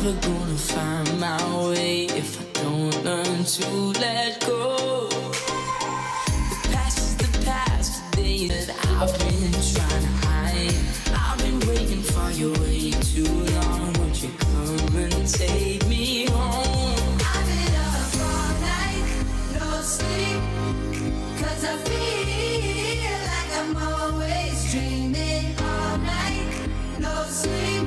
never gonna find my way if I don't learn to let go. The past is the past, the days that I've been trying to hide. I've been waiting for you way too long. Won't you come and take me home? I've been up all night, no sleep, 'cause I feel like I'm always dreaming. All night, no sleep,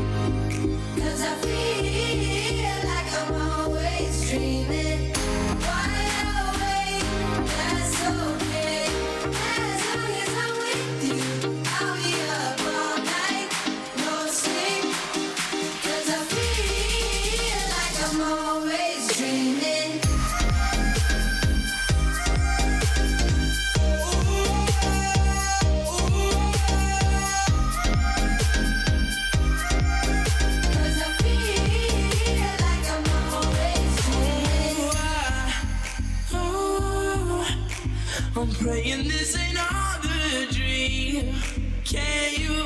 'cause I feel like I'm always dreaming. Wide awake, that's okay. As long as I'm with you, I'll be up all night, no sleep, 'cause I feel like I'm always dreaming. Cause I feel like I'm always dreaming. I'm praying this ain't all the dream. Can you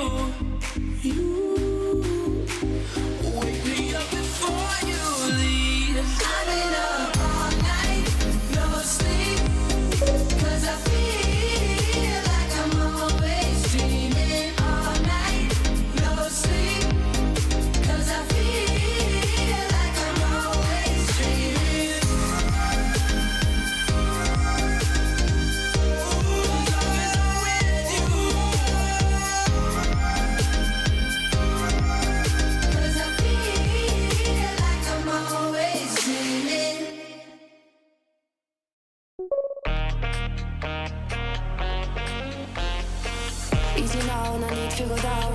wake me up before you leave? I've been up all night, no sleep, 'cause I feel like I'm always dreaming. All night, no sleep, 'cause I feel like I'm always dreaming. Cause I feel like I'm always dreaming. Easy now, no need to go down.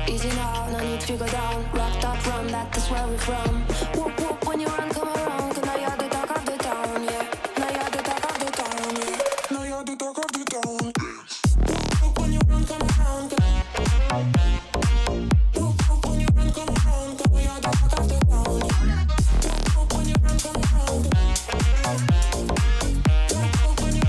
Easy now, no need to go down. Rocked up rum, that's where we're from. Whoop whoop when you run, come around. 'Cause now you're the talk of the town, yeah. Now you're the talk of the town, yeah. Now you're the talk of the town. Whoop whoop when you run, come around. Whoop whoop when you run, come around. 'Cause now you're the talk of the town, yeah. Whoop whoop when you run, come around. Whoop whoop when you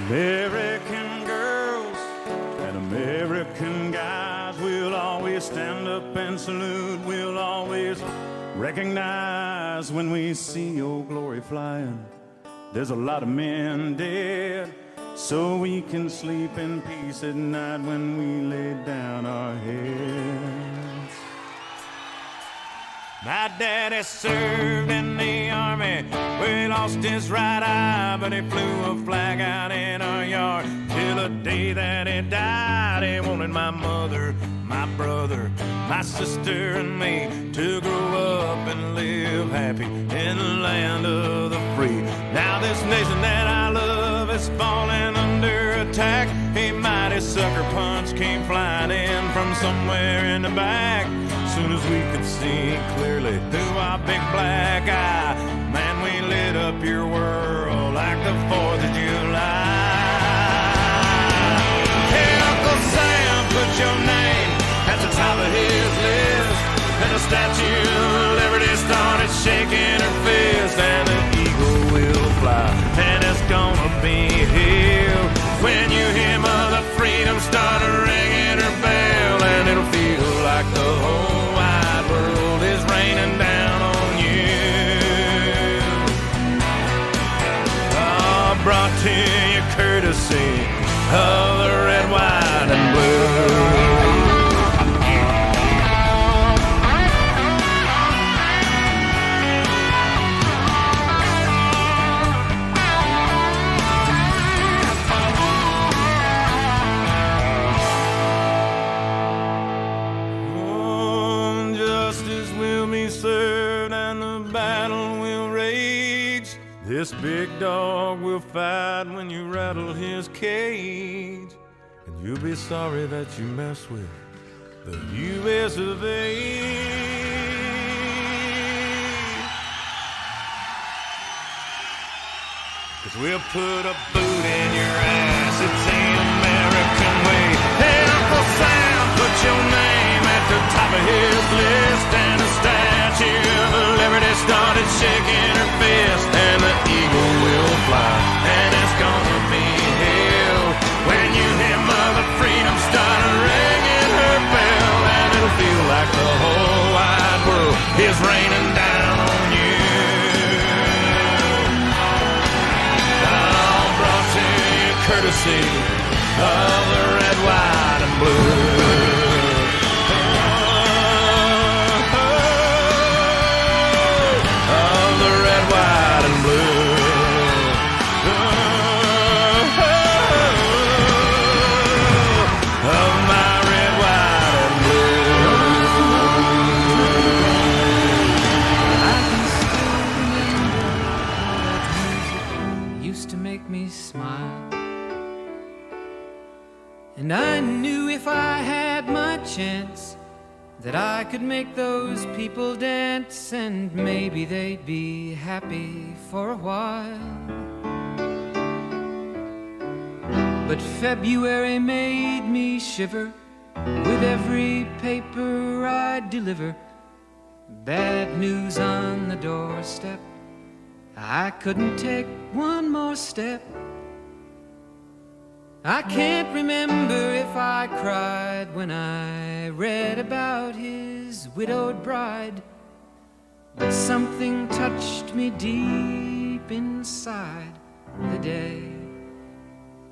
American girls and American guys will always stand up and salute. We'll always recognize when we see old glory flying. There's a lot of men dead, so we can sleep in peace at night when we lay down our heads. My daddy served in the army, where he lost his right eye, but he flew a flag out in our yard till the day that he died. He wanted my mother, my brother, my sister, and me to grow up and live happy in the land of the free. Now this nation that I love is falling under attack. A mighty sucker punch came flying in from somewhere in the back. Soon as we could see clearly through our big black eye, man, we lit up your world like the 4th of July. Hey, Uncle Sam, put your name at the top of his list, and the Statue of Liberty started shaking her fist, and the eagle will fly, and it's gonna be here when you hear Mother Freedom start ringing her bell, and it'll feel like the whole wide world is raining down on you. Oh, brought to you courtesy of the red, white, and blue. Served and the battle will rage. This big dog will fight when you rattle his cage, and you'll be sorry that you mess with the U.S. of A. 'Cause we'll put a boot in your ass, it's the American way. Hey, Uncle Sam, put your name at the top of his list, and the Statue of Liberty started shaking her fist, and the eagle will fly, and it's gonna be hell when you hear Mother Freedom start ringing her bell, and it'll feel like the whole wide world is raining down on you. All brought to you courtesy of the red, white, and blue. And I knew if I had my chance that I could make those people dance, and maybe they'd be happy for a while. But February made me shiver with every paper I deliver. Bad news on the doorstep, I couldn't take one more step. I can't remember if I cried when I read about his widowed bride, but something touched me deep inside the day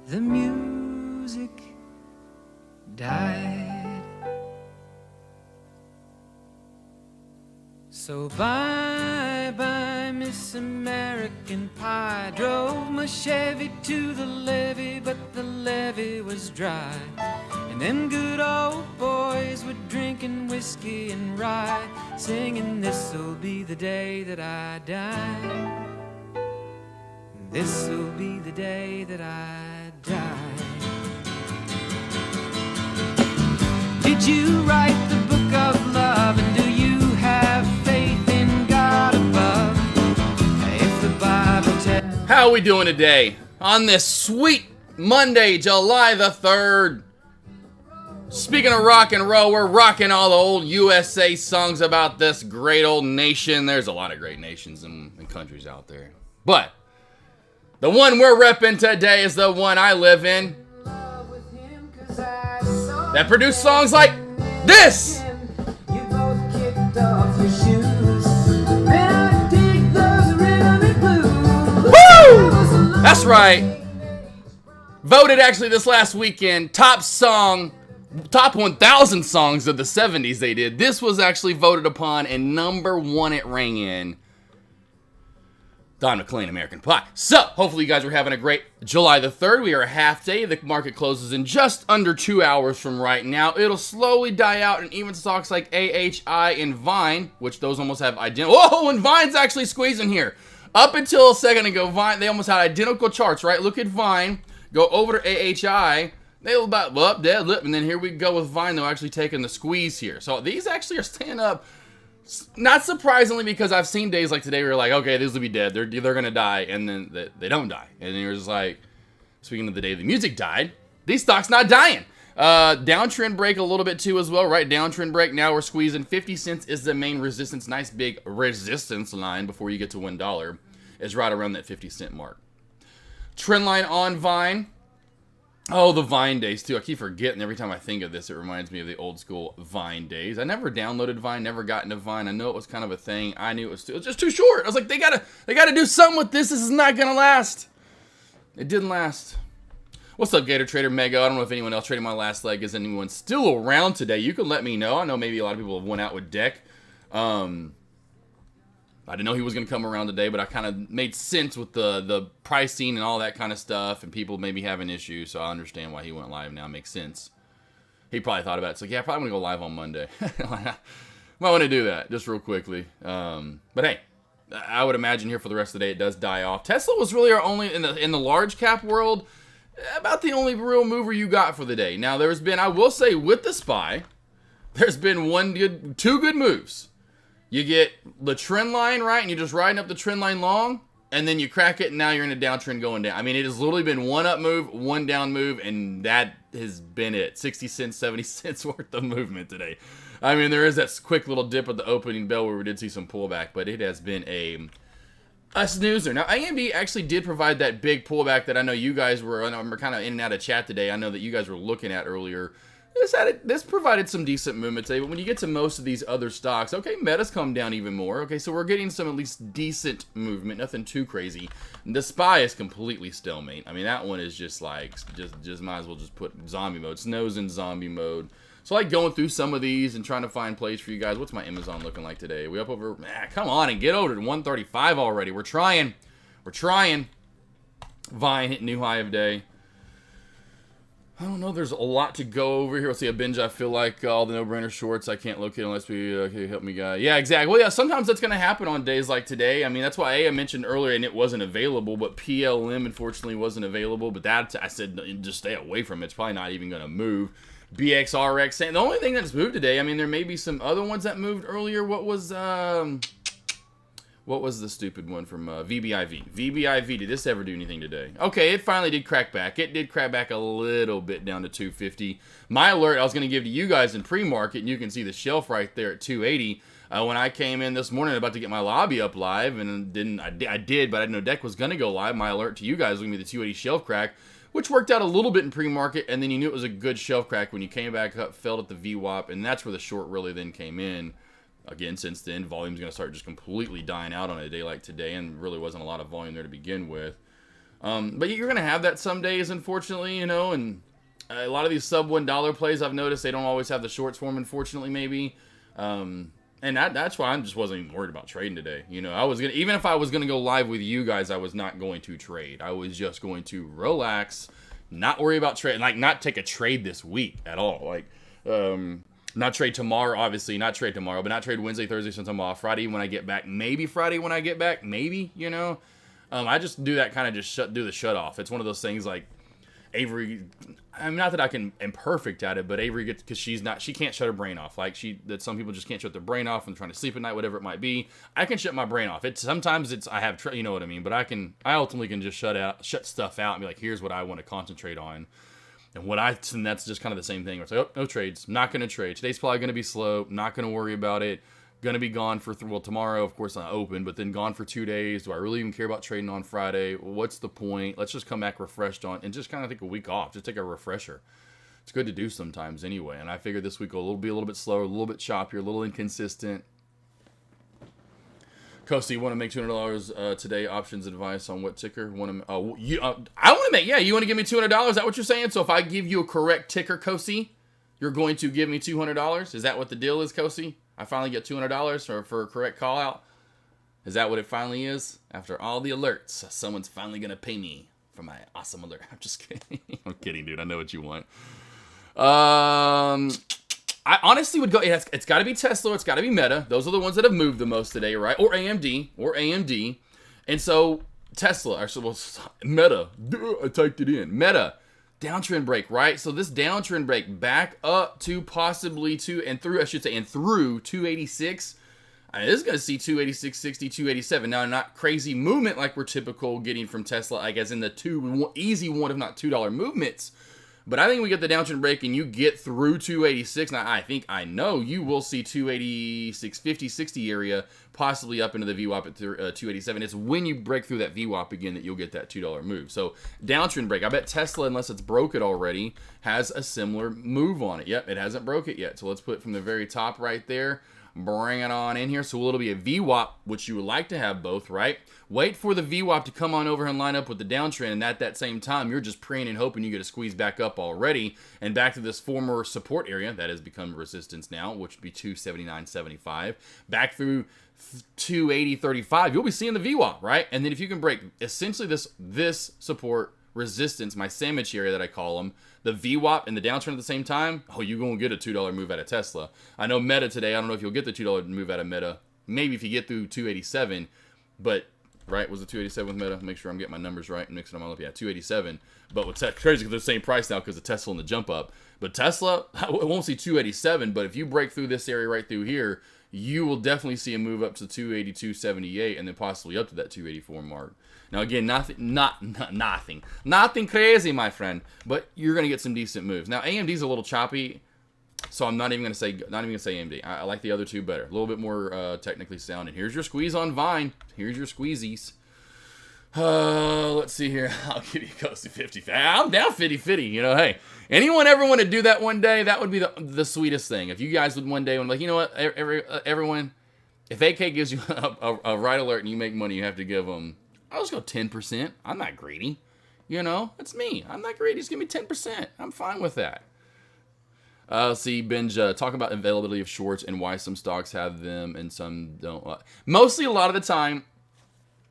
the music died. So bye-bye, Miss American Pie. Drove my Chevy to the levee, but the levee was dry. And them good old boys were drinking whiskey and rye, singing, this'll be the day that I die. This'll be the day that I die. Did you write the book of love, and do you have faith in God above? If the Bible tells... How are we doing today on this sweet Monday, July the 3rd? Speaking of rock and roll, we're rocking all the old USA songs about this great old nation. There's a lot of great nations and countries out there. But The one we're repping today is the one I live in. That produced songs like this. Woo! That's right. Voted actually this last weekend top 1,000 songs of the 70s they did. This was actually voted upon, and number one it rang in. Don McLean, American Pie. So, hopefully you guys are having a great July the 3rd. We are a half day. The market closes in just under 2 hours from right now. It'll slowly die out, and even stocks like AHI and Vine, which those almost have identical. Oh, and Vine's actually squeezing here. Up until a second ago, Vine, they almost had identical charts, right? Look at Vine. Go over to AHI. They were about up, dead lip, and then here we go with Vine, though, actually taking the squeeze here. So these actually are staying up. Not surprisingly, because I've seen days like today where you're like, okay, these will be dead. They're going to die, and then they don't die. And then you're just like, speaking of the day the music died, these stocks not dying. Downtrend break a little bit too as well, right? Downtrend break. Now we're squeezing. 50 cents is the main resistance. Nice big resistance line before you get to $1. Is right around that 50 cent mark. Trend line on Vine. Oh, the Vine days too. I keep forgetting every time I think of this. It reminds me of the old school Vine days. I never downloaded Vine, never got into Vine. I know it was kind of a thing. I knew it was just too short. I was like, they gotta do something with this. This is not gonna last. It didn't last. What's up, Gator Trader Mega? I don't know if anyone else trading my last leg. Is anyone still around today? You can let me know. I know maybe a lot of people have went out with Deck. I didn't know he was going to come around today, but I kind of made sense with the pricing and all that kind of stuff, and people maybe having issues, so I understand why he went live now. It makes sense. He probably thought about it. It's like, yeah, I'm probably going to go live on Monday. Might want to do that just real quickly. But hey, I would imagine here for the rest of the day it does die off. Tesla was really our only, in the large cap world, about the only real mover you got for the day. Now, there's been, I will say, with the SPY, there's been two good moves. You get the trend line right, and you're just riding up the trend line long, and then you crack it, and now you're in a downtrend going down. I mean, it has literally been one up move, one down move, and that has been it. 60 cents, 70 cents worth of movement today. I mean, there is that quick little dip at the opening bell where we did see some pullback, but it has been a snoozer. Now, AMD actually did provide that big pullback that I know you guys were kind of in and out of chat today. I know that you guys were looking at earlier. This provided some decent movement today, but when you get to most of these other stocks, okay, Meta's come down even more. Okay, so we're getting some at least decent movement, nothing too crazy. The SPY is completely stalemate. I mean, that one is just like, just might as well just put zombie mode. Snow's in zombie mode. So like going through some of these and trying to find plays for you guys. What's my Amazon looking like today? We up over, come on and get over to 135 already. We're trying. Vine hit new high of day. I don't know. There's a lot to go over here. Let's see a binge. I feel like all the no-brainer shorts I can't locate unless we help me, guy. Yeah, exactly. Well, yeah. Sometimes that's gonna happen on days like today. I mean, that's why I mentioned earlier, and it wasn't available. But PLM unfortunately wasn't available. But that I said just stay away from it. It's probably not even gonna move. BXRX. The only thing that's moved today. I mean, there may be some other ones that moved earlier. What was the stupid one from VBIV? VBIV, did this ever do anything today? Okay, it finally did crack back. It did crack back a little bit down to 250. My alert I was going to give to you guys in pre-market, and you can see the shelf right there at 280. When I came in this morning about to get my lobby up live, and I did, but I didn't know Deck was going to go live. My alert to you guys was going to be the 280 shelf crack, which worked out a little bit in pre-market, and then you knew it was a good shelf crack when you came back up, fell at the VWAP, and that's where the short really then came in. Again, since then, volume's going to start just completely dying out on a day like today, and really wasn't a lot of volume there to begin with. But you're going to have that some days, unfortunately, you know, and a lot of these sub $1 plays, I've noticed they don't always have the shorts form, unfortunately, maybe. And that's why I just wasn't even worried about trading today. You know, I was going to, even if I was going to go live with you guys, I was not going to trade. I was just going to relax, not worry about trade, like not take a trade this week at all. Like, not trade tomorrow, obviously. Not trade tomorrow, but not trade Wednesday, Thursday since I'm off. Friday when I get back. Maybe Friday when I get back. Maybe, you know. I just do that kind of just do the shut off. It's one of those things like Avery. I mean, not that I am perfect at it, but Avery gets, because she can't shut her brain off. Like that some people just can't shut their brain off and trying to sleep at night, whatever it might be. I can shut my brain off. Sometimes I have, you know what I mean. But I ultimately can just shut stuff out and be like, here's what I want to concentrate on. And that's just kind of the same thing. It's like, oh, no trades. Not going to trade. Today's probably going to be slow. Not going to worry about it. Gonna be gone for, well, tomorrow, of course, not open, but then gone for 2 days. Do I really even care about trading on Friday? What's the point? Let's just come back refreshed on, and just kind of take a week off. Just take a refresher. It's good to do sometimes anyway. And I figured this week will be a little bit slower, a little bit choppier, a little inconsistent. Costa, you want to make $200 today? Options advice on what ticker? I want to make. Yeah, you want to give me $200? Is that what you're saying? So if I give you a correct ticker, Kosi, you're going to give me $200? Is that what the deal is, Kosi? I finally get $200 for a correct call out. Is that what it finally is? After all the alerts, someone's finally gonna pay me for my awesome alert. I'm just kidding. I'm kidding, dude. I know what you want. I honestly would go. It's got to be Tesla. It's got to be Meta. Those are the ones that have moved the most today, right? Or AMD. And so Tesla. Actually, well, Meta. I typed it in. Meta. Downtrend break, right? So this downtrend break back up to possibly and through 286. This is going to see 286.60, 287. Now, not crazy movement like we're typical getting from Tesla, I guess, in the easy one, if not $2 movements. But I think we get the downtrend break and you get through 286. Now, I know you will see 286.50, 60 area, possibly up into the VWAP at 287. It's when you break through that VWAP again that you'll get that $2 move. So, downtrend break. I bet Tesla, unless it's broke it already, has a similar move on it. Yep, it hasn't broke it yet. So, let's put it from the very top right there. Bring it on in here. So it'll be a VWAP, which you would like to have both, right? Wait for the VWAP to come on over and line up with the downtrend, and at that same time, you're just praying and hoping you get a squeeze back up already, and back to this former support area that has become resistance now, which would be 279.75. Back through 280.35, you'll be seeing the VWAP, right? And then if you can break essentially this support resistance, my sandwich area that I call them, the VWAP and the downtrend at the same time, you're going to get a $2 move out of Tesla. I know Meta today, I don't know if you'll get the $2 move out of Meta. Maybe if you get through 287, but, right, was it 287 with Meta? Make sure I'm getting my numbers right and mixing them all up. Yeah, 287. But what's crazy because they're the same price now because of Tesla and the jump up. But Tesla, it won't see 287, but if you break through this area right through here, you will definitely see a move up to 282.78 and then possibly up to that 284 mark. Now again, nothing crazy, my friend, but you're gonna get some decent moves. Now AMD's a little choppy, so I'm not even gonna say AMD. I like the other two better, a little bit more technically sound. And here's your squeeze on Vine. Here's your squeezies. Let's see here. I'll give you close to 50. I'm down 50-50. You know, hey, anyone ever want to do that one day? That would be the sweetest thing. If you guys would one day, like, you know what, everyone, if AK gives you a right alert and you make money, you have to give them. I'll just go 10%. I'm not greedy. You know, it's me. I'm not greedy. Just give me 10%. I'm fine with that. See, Benj, talk about availability of shorts and why some stocks have them and some don't. Mostly, a lot of the time,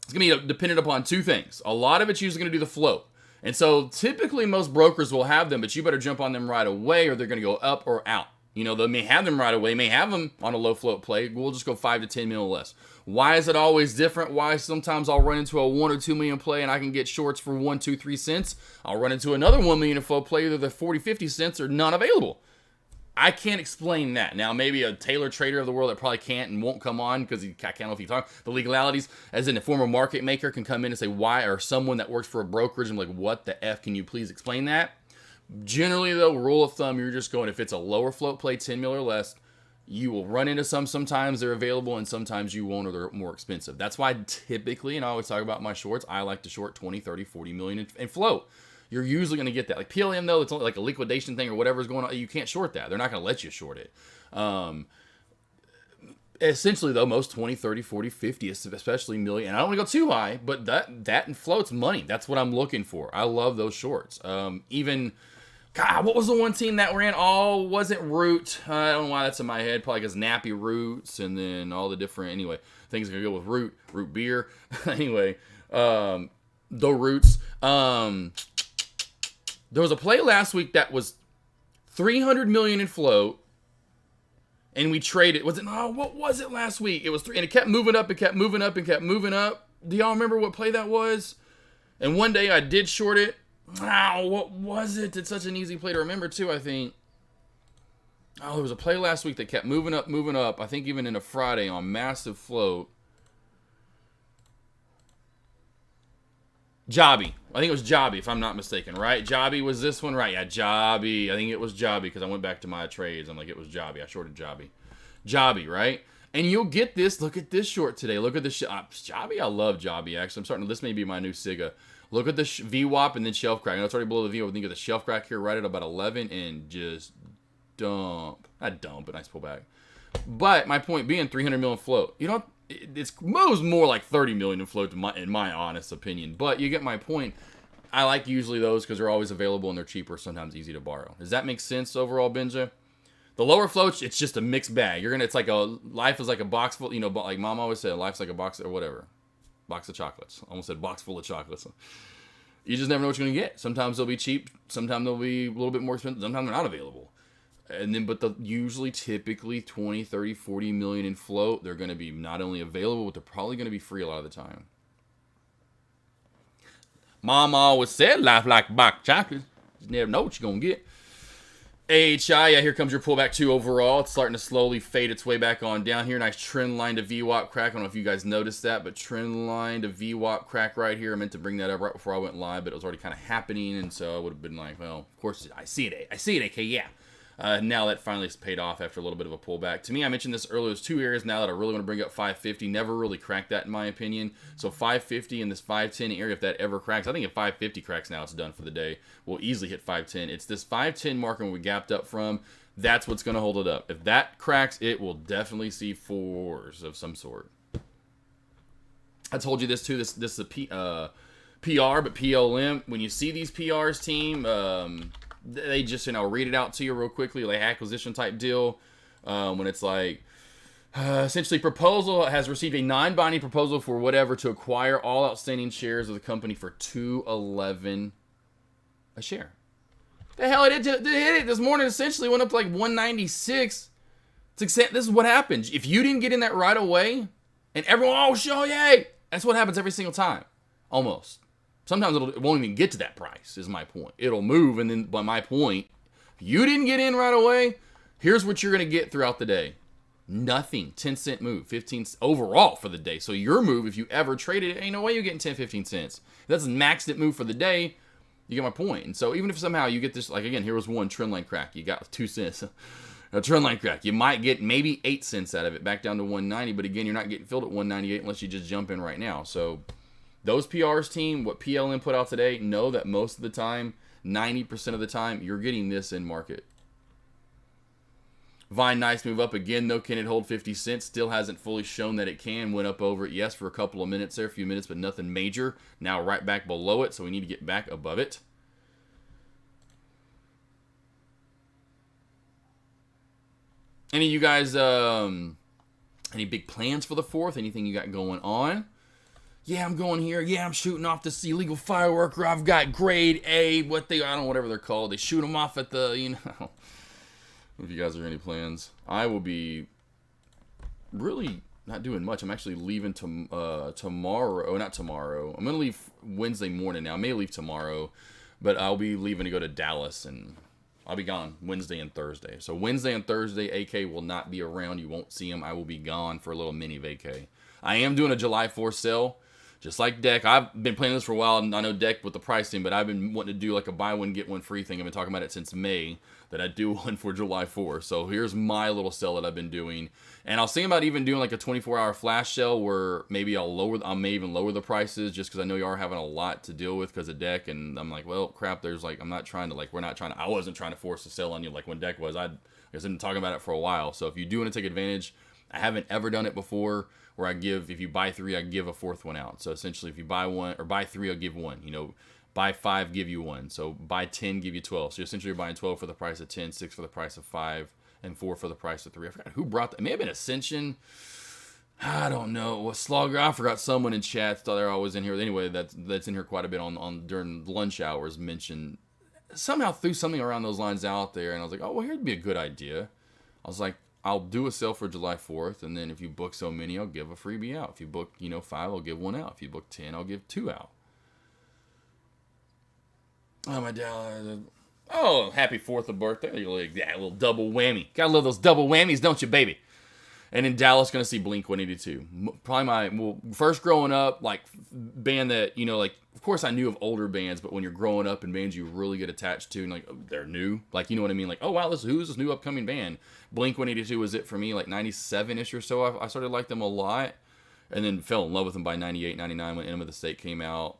it's going to be dependent upon two things. A lot of it's usually going to do the float. And so, typically, most brokers will have them, but you better jump on them right away or they're going to go up or out. You know, they may have them right away, may have them on a low float play. We'll just go 5 to 10 mil less. Why is it always different? Why sometimes I'll run into a 1 or 2 million play and I can get shorts for 1, 2, 3 cents. I'll run into another 1 million in float play, either the 40, 50 cents or none available. I can't explain that. Now, maybe a Taylor trader of the world that probably can't and won't come on because I can't know if he talk the legalities, as in a former market maker can come in and say why, or someone that works for a brokerage and like, what the F, can you please explain that? Generally, though, rule of thumb, you're just going, if it's a lower float play, 10 mil or less, you will run into some. Sometimes they're available and sometimes you won't, or they're more expensive. That's why typically, and I always talk about my shorts, I like to short 20, 30, 40 million in float. You're usually going to get that. Like PLM, though, it's only like a liquidation thing or whatever's going on. You can't short that. They're not going to let you short it. Essentially, though, most 20, 30, 40, 50, especially million. And I don't want to go too high, but that and float's money. That's what I'm looking for. I love those shorts. God, what was the one team that we're in? Oh, wasn't Root. I don't know why that's in my head. Probably because Nappy Roots and then all the different, anyway, things are going to go with root beer. Anyway, the Roots. There was a play last week that was 300 million in float, and we traded. What was it last week? It was 3, and it kept moving up, and kept moving up, and kept moving up. Do y'all remember what play that was? And one day I did short it. What was it? It's such an easy play to remember, too, I think. There was a play last week that kept moving up, moving up. I think even in a Friday on massive float. Jobby. I think it was Jobby, if I'm not mistaken, right? Jobby was this one, right? Yeah, Jobby. I think it was Jobby because I went back to my trades. I'm like, it was Jobby. I shorted Jobby. Jobby, right? And you'll get this. Look at this short today. Look at the Jobby. I love Jobby, actually. I'm starting to, this may be my new Siga. Look at the VWAP and then shelf crack. I know it's already below the VWAP. I think of the shelf crack here right at about 11 and just dump. Not dump, but nice pullback. But my point being 300 million float. You know, it's moves more like 30 million in float in my honest opinion. But you get my point. I like usually those because they're always available and they're cheaper, sometimes easy to borrow. Does that make sense overall, Benja? The lower floats, it's just a mixed bag. It's like life is like a box full, like Mom always said, life's like a box or whatever. Box of chocolates. Almost said box full of chocolates. You just never know what you're going to get. Sometimes they'll be cheap. Sometimes they'll be a little bit more expensive. Sometimes they're not available. And then, but usually, typically 20, 30, 40 million in float, they're going to be not only available, but they're probably going to be free a lot of the time. Mom always said, life like a box of chocolates. You never know what you're going to get. AHI, yeah, here comes your pullback 2 overall. It's starting to slowly fade its way back on down here. Nice trend line to VWAP crack. I don't know if you guys noticed that, but trend line to VWAP crack right here. I meant to bring that up right before I went live, but it was already kind of happening, and so I would have been like, well, of course, I see it, AK, yeah. Now that finally has paid off after a little bit of a pullback. To me, I mentioned this earlier, there's 2 areas now that I really want to bring up 550. Never really cracked that in my opinion. So 550 and this 510 area, if that ever cracks, I think if 550 cracks now, it's done for the day. We'll easily hit 510. It's this 510 marker when we gapped up from. That's what's going to hold it up. If that cracks, it will definitely see 4s of some sort. I told you this too. This is a PR, but PLM. When you see these PRs, team, they just, I'll read it out to you real quickly, like acquisition type deal. When it's like, essentially proposal has received a non-binding proposal for whatever to acquire all outstanding shares of the company for $2.11 a share. The hell, it hit it this morning. Essentially went up to like 196. This is what happens. If you didn't get in that right away, and everyone, oh, show, yay. That's what happens every single time. Almost. Sometimes it won't even get to that price, is my point. It'll move, and then, by my point, if you didn't get in right away, here's what you're going to get throughout the day. Nothing. 10 cent move. 15 overall for the day. So your move, if you ever traded it, ain't no way you're getting 10, 15 cents. If that's a maxed it move for the day, you get my point. And so even if somehow you get this, like again, here was one trend line crack. You got 2 cents. A trend line crack. You might get maybe 8 cents out of it, back down to 190. But again, you're not getting filled at 198 unless you just jump in right now. So those PRs, team, what PLN put out today, know that most of the time, 90% of the time, you're getting this in market. Vine, nice move up again, though. Can it hold 50 cents? Still hasn't fully shown that it can. Went up over it, yes, for a couple of minutes there, a few minutes, but nothing major. Now right back below it, so we need to get back above it. Any of you guys, any big plans for the 4th? Anything you got going on? Yeah, I'm going here. Yeah, I'm shooting off this illegal fireworker. I've got grade A, I don't know, whatever they're called. They shoot them off at the, If you guys have any plans. I will be really not doing much. I'm actually leaving tomorrow. Oh, not tomorrow. I'm going to leave Wednesday morning now. I may leave tomorrow, but I'll be leaving to go to Dallas, and I'll be gone Wednesday and Thursday. So Wednesday and Thursday, AK will not be around. You won't see him. I will be gone for a little mini vacay. I am doing a July 4th sale. Just like Deck, I've been planning this for a while, and I know Deck with the pricing, but I've been wanting to do like a buy one, get one free thing. I've been talking about it since May, that I do one for July 4th. So here's my little sale that I've been doing. And I was thinking about even doing like a 24-hour flash sale where maybe I may even lower the prices just because I know you are having a lot to deal with because of Deck. And I'm like, well, crap, there's like, I wasn't trying to force a sale on you like when Deck was. I've been talking about it for a while. So if you do want to take advantage, I haven't ever done it before, where if you buy 3, I give a 4th one out. So essentially, if you buy 1 or buy 3, I'll give 1. Buy 5, give you 1. So buy 10, give you 12. So essentially, you're buying 12 for the price of 10, 6 for the price of 5, and 4 for the price of 3. I forgot who brought that. It may have been Ascension. I don't know. Well, Slogger. I forgot someone in chat. Thought they're always in here. Anyway, that's in here quite a bit on during lunch hours. Mentioned somehow threw something around those lines out there, and I was like, oh well, here'd be a good idea. I was like, I'll do a sale for July 4th, and then if you book so many, I'll give a freebie out. If you book, 5, I'll give 1 out. If you book 10, I'll give 2 out. Oh, my dad. Oh, happy 4th of birthday. Yeah, a little double whammy. Gotta love those double whammies, don't you, baby? And in Dallas, gonna see Blink 182. Probably my first growing up, like band that, you know, like of course I knew of older bands, but when you're growing up in bands you really get attached to and like they're new, like you know what I mean, like oh wow, who's this new upcoming band? Blink 182 was it for me, like 97ish or so. I started like them a lot, and then fell in love with them by 98, 99 when Enema of the State came out.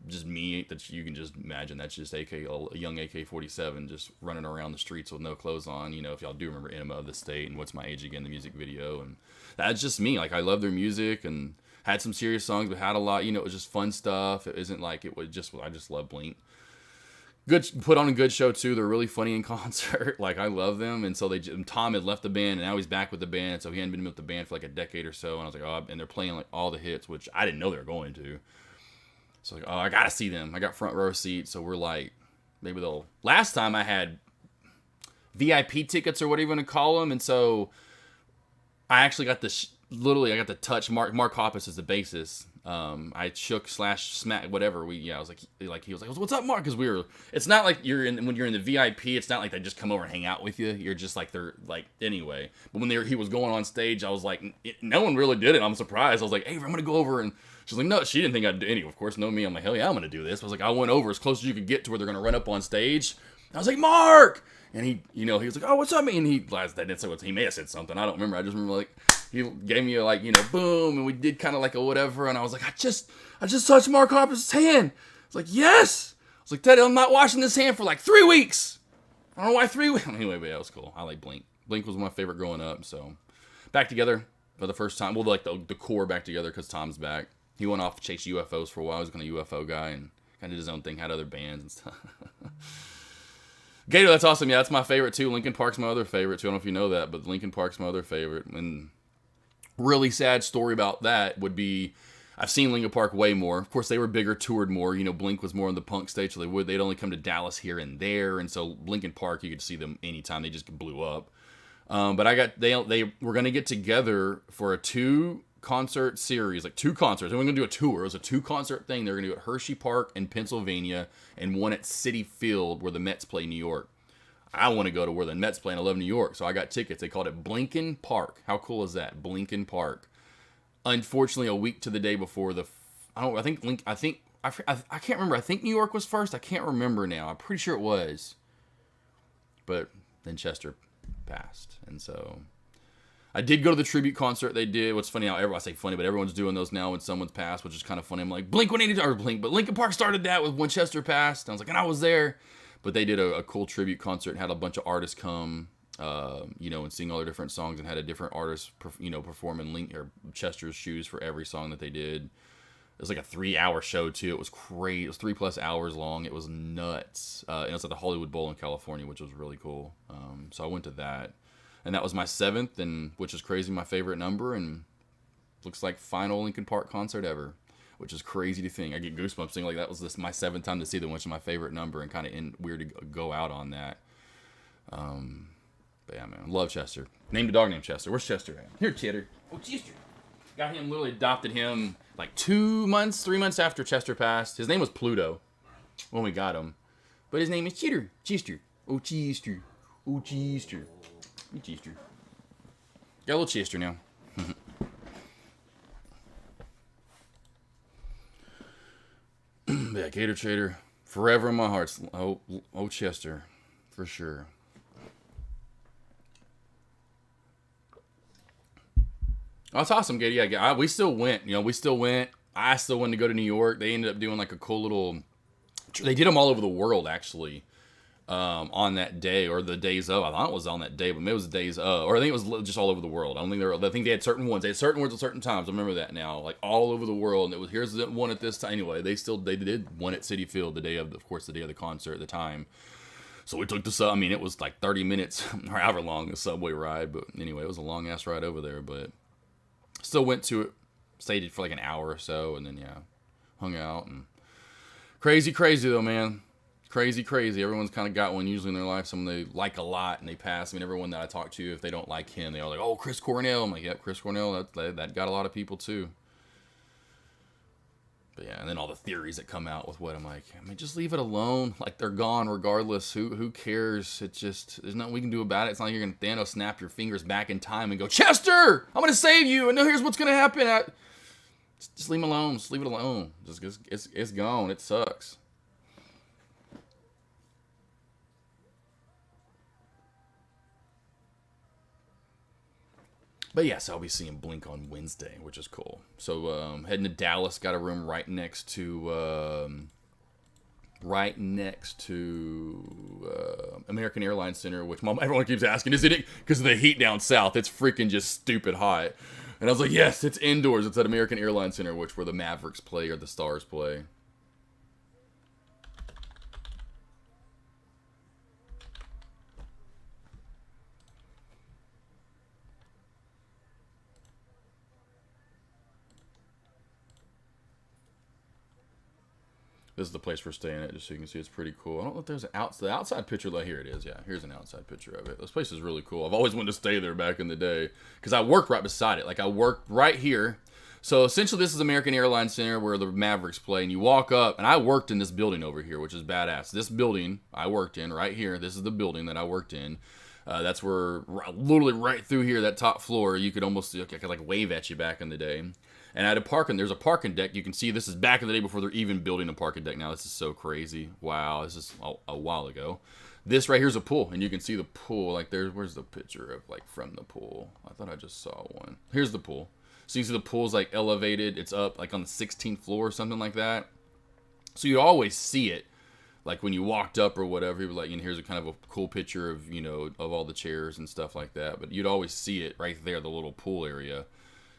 Just me, that you can just imagine, that's just a young AK47 just running around the streets with no clothes on, you know, if y'all do remember Enema of the State and What's My Age Again, the music video. And that's just me, like I love their music and had some serious songs, but had a lot, you know, it was just fun stuff. It isn't like it was just, I just love Blink. Good, put on a good show too. They're really funny in concert. Like I love them. And so Tom had left the band and now he's back with the band, so he hadn't been with the band for like a decade or so, and I was like, oh, and they're playing like all the hits, which I didn't know they were going to. So like, oh, I gotta see them. I got front row seats, so we're like, maybe they'll. Last time I had VIP tickets or whatever you want to call them, and so I actually got literally I got to touch Mark Hoppus is the bassist. I shook / smack whatever I was like he was like, what's up, Mark? Because it's not like when you're in the VIP, it's not like they just come over and hang out with you. You're just like they're like anyway. But when he was going on stage, I was like, no one really did it. I'm surprised. I was like, hey, I'm gonna go over, and she's like, no, she didn't think I'd do any. Of course, know me. I'm like, hell yeah, I'm gonna do this. I was like, I went over as close as you could get to where they're gonna run up on stage. I was like, Mark, and he was like, oh, what's up, man? And he didn't say what he may have said something. I don't remember. I just remember like. He gave me a like, you know, boom, and we did kind of like a whatever, and I was like, I just touched Mark Hoppus' hand. I was like, yes. I was like, Teddy, I'm not washing this hand for like 3 weeks. I don't know why 3 weeks. Anyway, but yeah, it was cool. I like Blink. Blink was my favorite growing up, so back together for the first time. Well, like the core back together because Tom's back. He went off to chase UFOs for a while. He was kind of a UFO guy and kind of did his own thing, had other bands and stuff. Gator, that's awesome. Yeah, that's my favorite too. Linkin Park's my other favorite too. I don't know if you know that, but Linkin Park's my other favorite. And really sad story about that would be, I've seen Linkin Park way more. Of course, they were bigger, toured more. You know, Blink was more on the punk stage, so they'd only come to Dallas here and there, and so Linkin Park, you could see them anytime. They just blew up. But they were gonna get together for a 2-concert series, like 2 concerts. They were gonna do a tour. It was a 2-concert thing. They were gonna do it at Hershey Park in Pennsylvania and one at Citi Field where the Mets play New York. I want to go to where the Mets play, and I love New York, so I got tickets. They called it Blinkin' Park. How cool is that? Blinkin' Park. Unfortunately, a week to the day before I can't remember. I think New York was first. I can't remember now. I'm pretty sure it was. But then Chester passed, and so I did go to the tribute concert they did. What's funny now, I say funny, but everyone's doing those now when someone's passed, which is kind of funny. I'm like, Blink 182, or Blink, but Linkin Park started that with when Chester passed. And I was like, and I was there. But they did a cool tribute concert and had a bunch of artists come, and sing all their different songs, and had a different artist, perform in Chester's shoes for every song that they did. It was like a 3-hour show too. It was crazy. It was 3+ hours long. It was nuts. And it was at the Hollywood Bowl in California, which was really cool. So I went to that, and that was my 7th, and which is crazy, my favorite number, and looks like final Linkin Park concert ever. Which is crazy to think. I get goosebumps thinking like that was my 7th time to see them, which is my favorite number, and kind of weird to go out on that. But yeah, man, love Chester. Named a dog named Chester. Where's Chester at? Here, Cheddar. Oh, Chester. Got him, literally adopted him like 3 months after Chester passed. His name was Pluto when we got him, but his name is Cheddar. Chester. Oh, Chester. Oh, Chester. Hey, Chester. Got a little Chester now. Yeah, Gator Trader, forever in my heart. Oh, Chester, for sure. Oh, it's awesome, Gator. Yeah, we still went. I still wanted to go to New York. They ended up doing like a cool little. They did them all over the world, actually. On that day or the days of. I thought it was on that day, but maybe it was the days of, or I think it was just all over the world. I think they had certain ones. They had certain words at certain times. I remember that now, like all over the world. And it was, here's the one at this time. Anyway, they did one at Citi Field the day of the concert at the time. So we took it was like 30 minutes or however long the subway ride. But anyway, it was a long ass ride over there. But still went to it, stayed for like an hour or so, and then hung out and crazy though, man. Crazy. Everyone's kind of got one usually in their life, someone they like a lot, and they pass. I mean, everyone that I talk to, if they don't like him, they're like, oh, Chris Cornell. I'm like, yep, Chris Cornell, that got a lot of people too. But yeah, and then all the theories that come out with what I'm like, I mean, just leave it alone. Like, they're gone regardless. Who cares? It's just, there's nothing we can do about it. It's not like you're going to Thanos snap your fingers back in time and go, Chester, I'm going to save you. And now here's what's going to happen. Just leave him alone. Just leave it alone. It's gone. It sucks. But yes, I'll be seeing Blink on Wednesday, which is cool. So heading to Dallas, got a room right next to American Airlines Center, which everyone keeps asking, is it because of the heat down south? It's freaking just stupid hot. And I was like, yes, it's indoors. It's at American Airlines Center, which where the Mavericks play or the Stars play. This is the place we're staying at, just so you can see it's pretty cool. I don't know if there's the outside picture. Like, here it is. Yeah, here's an outside picture of it. This place is really cool. I've always wanted to stay there back in the day because I worked right beside it. Like, I worked right here. So essentially, this is American Airlines Center where the Mavericks play, and you walk up, and I worked in this building over here, which is badass. This building I worked in right here. This is the building that I worked in. That's where literally right through here, that top floor, you could almost I could like wave at you back in the day. And I had there's a parking deck. You can see this is back in the day before they're even building a parking deck. Now this is so crazy. Wow, this is a while ago. This right here is a pool, and you can see the pool. Like where's the picture of like from the pool? I thought I just saw one. Here's the pool. So you see the pool's like elevated. It's up like on the 16th floor or something like that. So you always see it. Like when you walked up or whatever, he was like, here's a kind of a cool picture of, of all the chairs and stuff like that. But you'd always see it right there, the little pool area.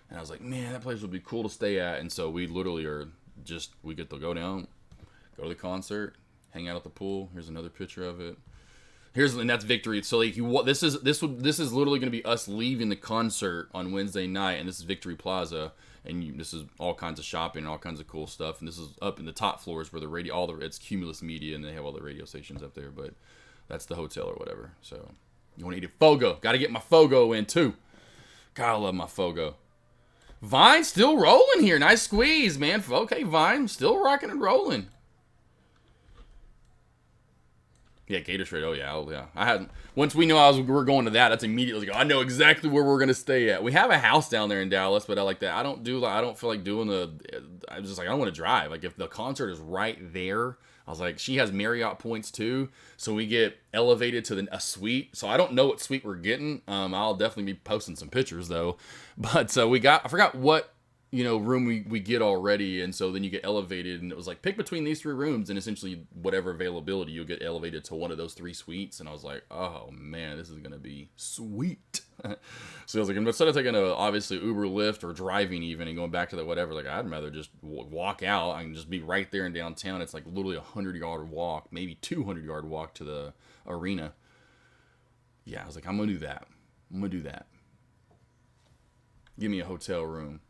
And I was like, man, that place would be cool to stay at. And so we literally we get to go down, go to the concert, hang out at the pool. Here's another picture of it. And that's Victory. So like this is literally going to be us leaving the concert on Wednesday night, and this is Victory Plaza, and this is all kinds of shopping and all kinds of cool stuff. And this is up in the top floors where it's Cumulus Media, and they have all the radio stations up there. But that's the hotel or whatever. So you want to eat a Fogo? Got to get my Fogo in too. God, I love my Fogo. Vine still rolling here. Nice squeeze, man. Okay, Vine still rocking and rolling. Yeah, Gator Trade. Oh yeah. I hadn't. Once we know we were going to that, that's immediately. I know exactly where we're gonna stay at. We have a house down there in Dallas, but I like that. I don't feel like doing I was just like, I don't want to drive. Like if the concert is right there, I was like, she has Marriott points too, so we get elevated to a suite. So I don't know what suite we're getting. I'll definitely be posting some pictures though. But I forgot what room we get already, and so then you get elevated, and it was like pick between these three rooms, and essentially whatever availability you'll get elevated to one of those three suites. And I was like, oh man, this is gonna be sweet. So I was like, instead of taking obviously Uber, Lyft, or driving even and going back to that whatever, like I'd rather just walk out. I can just be right there in downtown. It's like literally a 100-yard walk, maybe 200-yard walk to the arena. Yeah, I was like, I'm gonna do that. Give me a hotel room.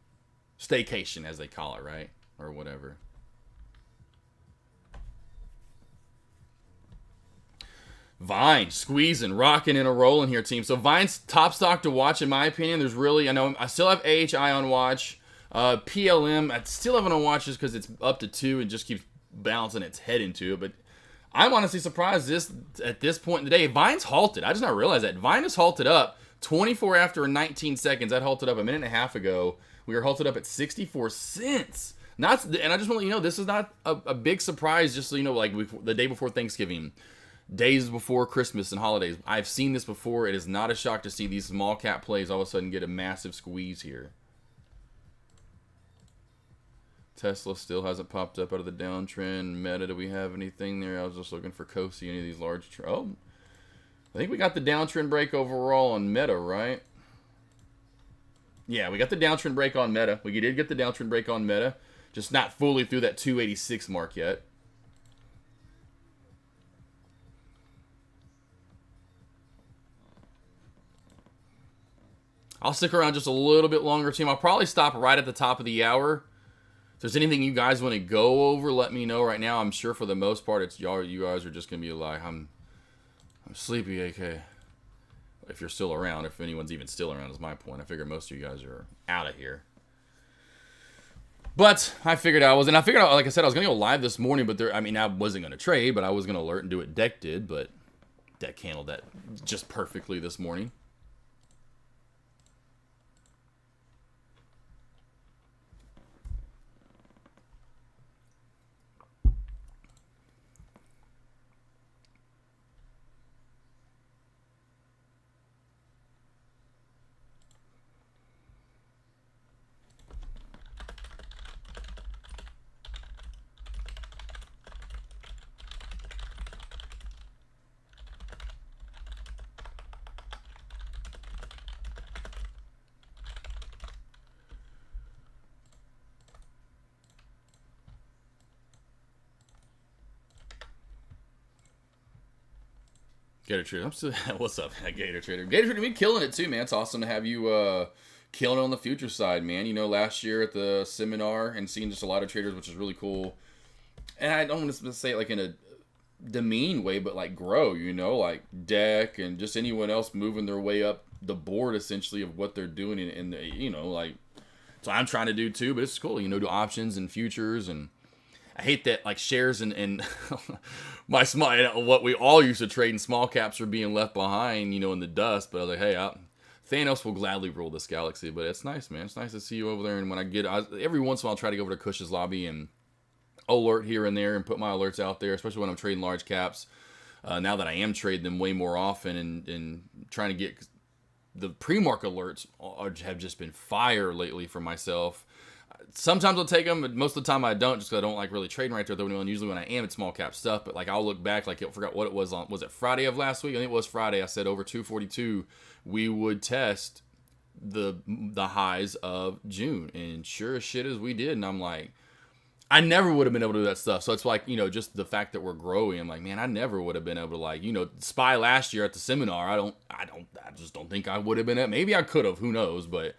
Staycation, as they call it, right? Or whatever. Vine, squeezing, rocking, and a rolling here, team. So Vine's top stock to watch, in my opinion. I still have AHI on watch. PLM, I still have it on watch just because it's up to 2 and just keeps bouncing its head into it. But I'm honestly surprised at this point in the day. Vine's halted. I just not realized that. Vine is halted up 24 after 19 seconds. That halted up a minute and a half ago. We are halted up at 64 cents. And I just want to let you know, this is not a big surprise, just so you know, like the day before Thanksgiving, days before Christmas and holidays. I've seen this before. It is not a shock to see these small cap plays all of a sudden get a massive squeeze here. Tesla still hasn't popped up out of the downtrend. Meta, do we have anything there? I was just looking for Kosi, any of these large... I think we got the downtrend break overall on Meta, right? Yeah, we got the downtrend break on Meta. We did get the downtrend break on Meta. Just not fully through that 286 mark yet. I'll stick around just a little bit longer, team. I'll probably stop right at the top of the hour. If there's anything you guys want to go over, let me know right now. I'm sure for the most part, it's y'all. You guys are just going to be like, I'm sleepy, AK. If you're still around, if anyone's even still around, is my point. I figure most of you guys are out of here. But I figured I was, and I figured out, like I said, I was going to go live this morning, but I mean, I wasn't going to trade, but I was going to alert and do what Deck did, but Deck handled that just perfectly this morning. Gator Trader, I'm still, what's up, Gator Trader? Gator Trader, me killing it too, man. It's awesome to have you killing it on the future side, man. You know, last year at the seminar and seeing just a lot of traders, which is really cool. And I don't want to say it like in a demean way, but like grow, you know, like Deck and just anyone else moving their way up the board essentially of what they're doing, and you know, like, so I'm trying to do too, but it's cool, you know, do options and futures. And I hate that like shares and my small, what we all used to trade in small caps are being left behind, you know, in the dust. But I was like, hey, Thanos will gladly rule this galaxy. But it's nice, man. It's nice to see you over there. And when every once in a while, I'll try to go over to Cush's lobby and alert here and there and put my alerts out there, especially when I'm trading large caps. Now that I am trading them way more often and trying to get the pre-market alerts have just been fire lately for myself. Sometimes I'll take them, but most of the time I don't, just because I don't like really trading right there. Though, usually when I am, it's small cap stuff. But like I'll look back, like I forgot what it was on. Was it Friday of last week? I think it was Friday. I said over 242, we would test the highs of June, and sure as shit as we did. And I'm like, I never would have been able to do that stuff. So it's like, you know, just the fact that we're growing. I'm like, man, I never would have been able to, like, you know, spy last year at the seminar. I just don't think I would have been. Maybe I could have. Who knows? But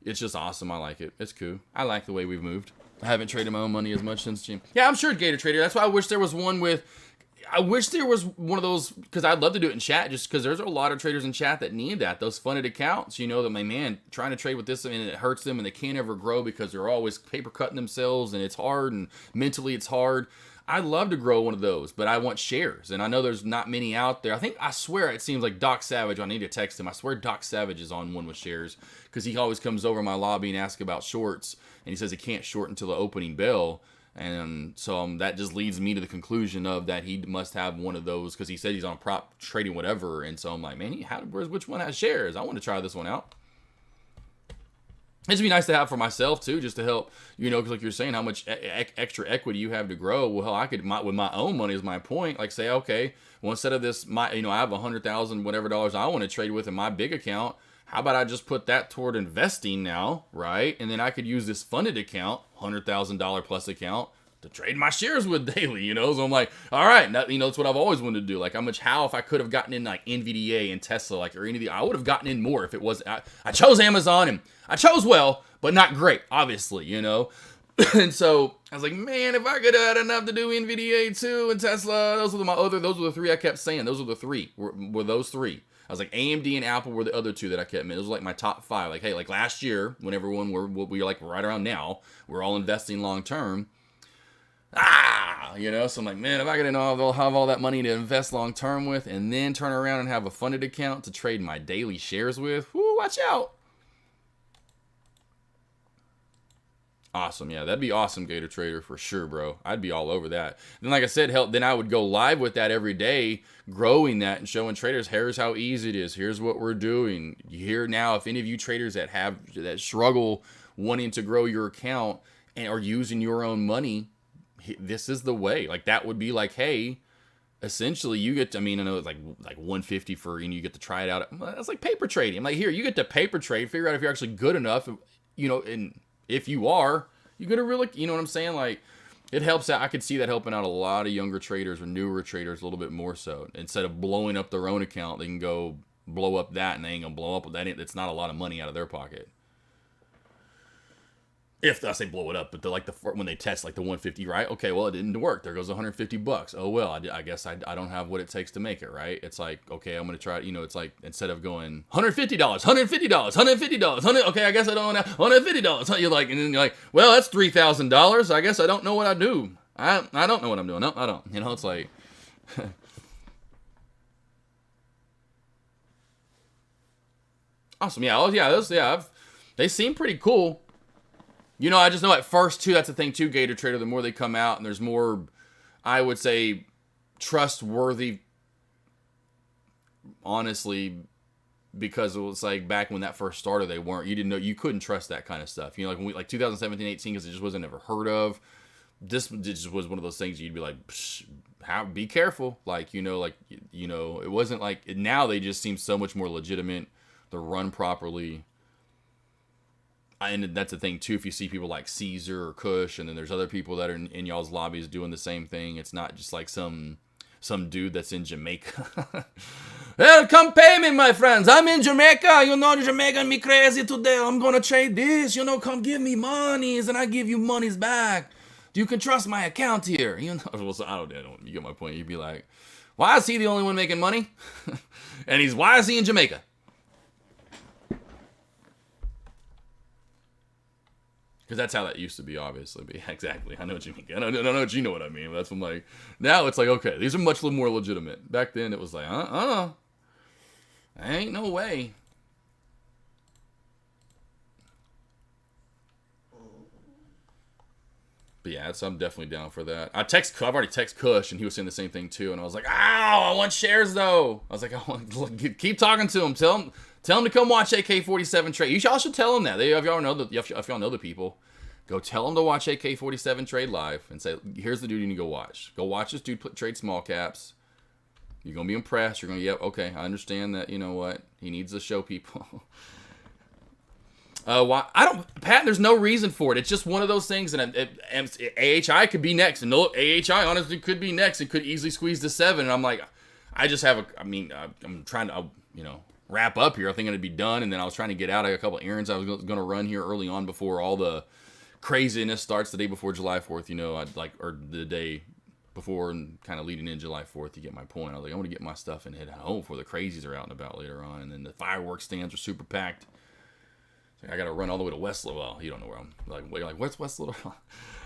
it's just awesome. I like it. It's cool. I like the way we've moved. I haven't traded my own money as much since Jim. Yeah, I'm sure Gator Trader. That's why I wish there was one with. I wish there was one of those, because I'd love to do it in chat, just because there's a lot of traders in chat that need that. Those funded accounts, you know, that my man trying to trade with this, and it hurts them and they can't ever grow because they're always paper cutting themselves and it's hard and mentally it's hard. I'd love to grow one of those, but I want shares. And I know there's not many out there. I swear it seems like Doc Savage, I need to text him. I swear Doc Savage is on one with shares, because he always comes over my lobby and asks about shorts. And he says he can't short until the opening bell. And so that just leads me to the conclusion of that he must have one of those, because he said he's on prop trading whatever. And so I'm like, man, which one has shares? I want to try this one out. It'd be nice to have for myself too, just to help, you know, because like you're saying, how much extra equity you have to grow. Well, hell, I could, with my own money is my point. Like say, okay, well, instead of this, I have $100,000 whatever dollars I want to trade with in my big account. How about I just put that toward investing now, right? And then I could use this funded account, $100,000 plus account, to trade my shares with daily, you know? So I'm like, all right, that's what I've always wanted to do. Like if I could have gotten in like NVDA and Tesla, like, or any of the, I would have gotten in more if it was, I chose Amazon, and I chose well, but not great, obviously, you know? And so I was like, man, if I could have had enough to do NVDA too and Tesla, those were the three I kept saying. Those were the three, were those three. I was like, AMD and Apple were the other two that I kept. Those were like my top five. Like, hey, like last year, when everyone we were like right around now, we're all investing long term. You know, so I'm like, man, if I could have all that money to invest long term with, and then turn around and have a funded account to trade my daily shares with, whoo, watch out. Awesome, yeah, that'd be awesome, Gator Trader, for sure, bro. I'd be all over that. Then, like I said, then I would go live with that every day, growing that and showing traders, here's how easy it is. Here's what we're doing. Here now, if any of you traders that struggle wanting to grow your account and are using your own money, this is the way. Like that would be like, hey, essentially you get to, I know it's like 150 for, and you get to try it out. That's like paper trading. I'm like, here, you get to paper trade, figure out if you're actually good enough, you know, and if you are, you're gonna really, you know what I'm saying? Like, it helps out. I could see that helping out a lot of younger traders or newer traders a little bit more so. Instead of blowing up their own account, they can go blow up that, and they ain't gonna blow up with that. It's not a lot of money out of their pocket. If I say blow it up, but when they test like the 150, right? Okay, well it didn't work. There goes $150. Oh well, I guess I don't have what it takes to make it, right? It's like, okay, I'm gonna try. It's like instead of going $150, $150, okay, I guess I don't have $150. You're like, and then you're like, well, that's $3,000. I guess I don't know what I do. I don't know what I'm doing. No, I don't. It's like. Awesome. Yeah. Oh yeah. They seem pretty cool. I just know at first, too, that's the thing, too, Gator Trader, the more they come out, and there's more, I would say, trustworthy, honestly, because it was like back when that first started, you didn't know, you couldn't trust that kind of stuff. Like when 2017, 18, because it just wasn't ever heard of. This just was one of those things you'd be like, be careful. It wasn't like, now they just seem so much more legitimate. They're run properly. And that's the thing, too, if you see people like Caesar or Kush, and then there's other people that are in y'all's lobbies doing the same thing. It's not just like some dude that's in Jamaica. Well, come pay me, my friends. I'm in Jamaica. You're making me crazy today. I'm going to trade this. Come give me monies, and I give you monies back. You can trust my account here. Well, so I don't. You get my point. You'd be like, why is he the only one making money? And why is he in Jamaica? Because that's how that used to be, obviously. But yeah, exactly. I know what you mean. I don't know what you know what I mean. That's when, now it's like, okay, these are much more legitimate. Back then, it was like, ain't no way. But yeah, I'm definitely down for that. I've already texted Kush, and he was saying the same thing, too. And I was like, I want shares, though. I was like, keep talking to him. Tell him to come watch AK47 trade. Y'all should tell him that. If y'all know the people, go tell him to watch AK47 trade live and say, here's the dude you need to go watch. Go watch this dude trade small caps. You're going to be impressed. You're going to, okay, I understand that, you know what? He needs to show people. Pat, there's no reason for it. It's just one of those things, and AHI could be next. And no, AHI honestly could be next. It could easily squeeze to 7. And I'm like, I'm trying to, wrap up here. I think it'd be done, and then I was trying to get out. I got a couple errands I was going to run here early on before all the craziness starts the day before July 4th. Or the day before and kind of leading in July 4th. You get my point. I was like, I want to get my stuff and head home before the crazies are out and about later on. And then the fireworks stands are super packed. I got to run all the way to West Little. Well, you don't know where I'm. Where's West Little? I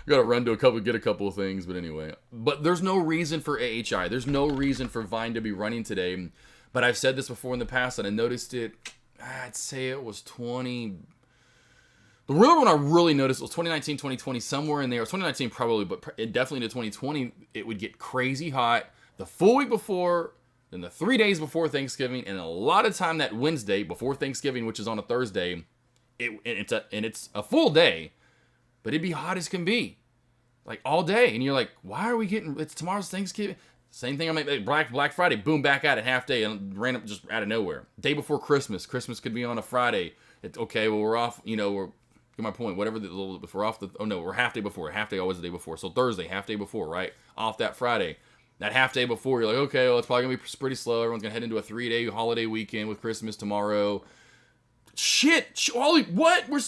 got to run to get a couple of things. But anyway, there's no reason for AHI. There's no reason for Vine to be running today. But I've said this before in the past, and I noticed it. I'd say it was 20. The real one I really noticed was 2019, 2020, somewhere in there. It was 2019 probably, but definitely into 2020, it would get crazy hot the full week before, then the 3 days before Thanksgiving, and a lot of time that Wednesday before Thanksgiving, which is on a Thursday. It's a full day, but it'd be hot as can be, like all day. And you're like, why are we getting? It's tomorrow's Thanksgiving. Same thing. I mean, Black Friday, boom, back at it half day and ran up just out of nowhere. Day before Christmas. Christmas could be on a Friday. It's okay. Well, we're off. We're get my point. Whatever. If we're off we're half day before. Half day always the day before. So Thursday, half day before, right? Off that Friday. That half day before, you're like, okay, well, it's probably gonna be pretty slow. Everyone's gonna head into a 3-day holiday weekend with Christmas tomorrow. Shit, Wally, what? We're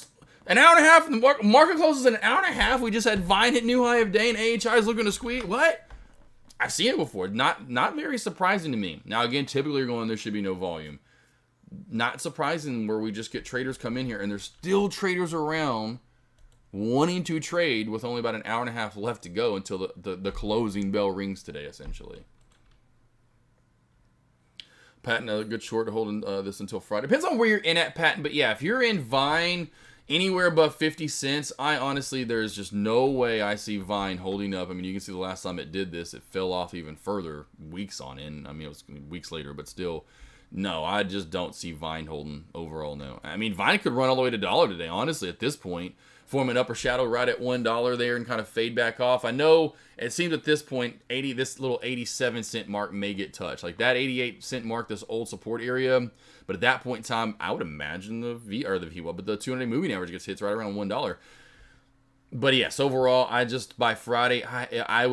an hour and a half, and the market closes in an hour and a half. We just had Vine hit new high of day, and AHI is looking to squeeze. What? I've seen it before. Not very surprising to me. Now, again, typically you're going, there should be no volume. Not surprising where we just get traders come in here, and there's still traders around wanting to trade with only about an hour and a half left to go until the closing bell rings today, essentially. Patton, a good short to hold this until Friday. Depends on where you're in at, Patton. But yeah, if you're in Vine anywhere above 50 cents, there's just no way I see Vine holding up. I mean, you can see the last time it did this, it fell off even further weeks on end. I mean, it was weeks later, but still, no, I just don't see Vine holding overall, no. I mean, Vine could run all the way to $1 today, honestly, at this point. Form an upper shadow right at $1 there and kind of fade back off. I know it seems at this point, this little 87 cent mark may get touched. Like that 88 cent mark, this old support area. But at that point in time, I would imagine the 200-day moving average gets hits right around $1. But yes, overall, by Friday, that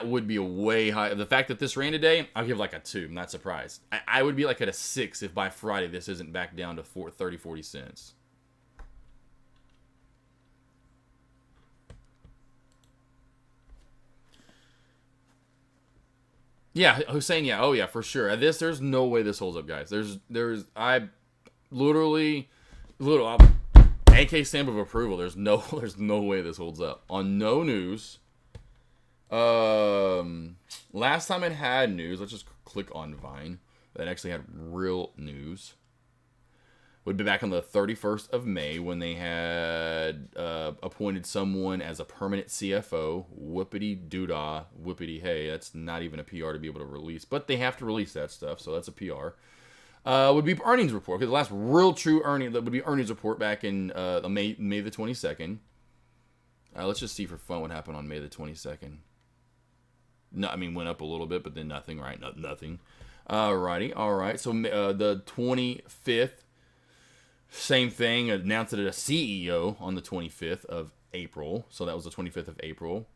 would be a way high. The fact that this ran today, I'll give like a 2. I'm not surprised. I would be like at a 6 if by Friday this isn't back down to 30, 40 cents. Yeah, Hussein, yeah. Oh, yeah, for sure. There's no way this holds up, guys. I literally, AK stamp of approval. There's no way this holds up. On no news. Last time it had news, let's just click on Vine. That actually had real news. Would be back on the 31st of May when they had appointed someone as a permanent CFO. Whoopity doodah, whoopity hey. That's not even a PR to be able to release, but they have to release that stuff, so that's a PR. Would be earnings report, because the last real true earning that would be earnings report back in May the 22nd. Let's just see for fun what happened on May the 22nd. No, I mean went up a little bit, but then nothing, right? Nothing. Alrighty, all right. So the 25th. Same thing, announced it as a CEO on the 25th of April. So that was the 25th of April.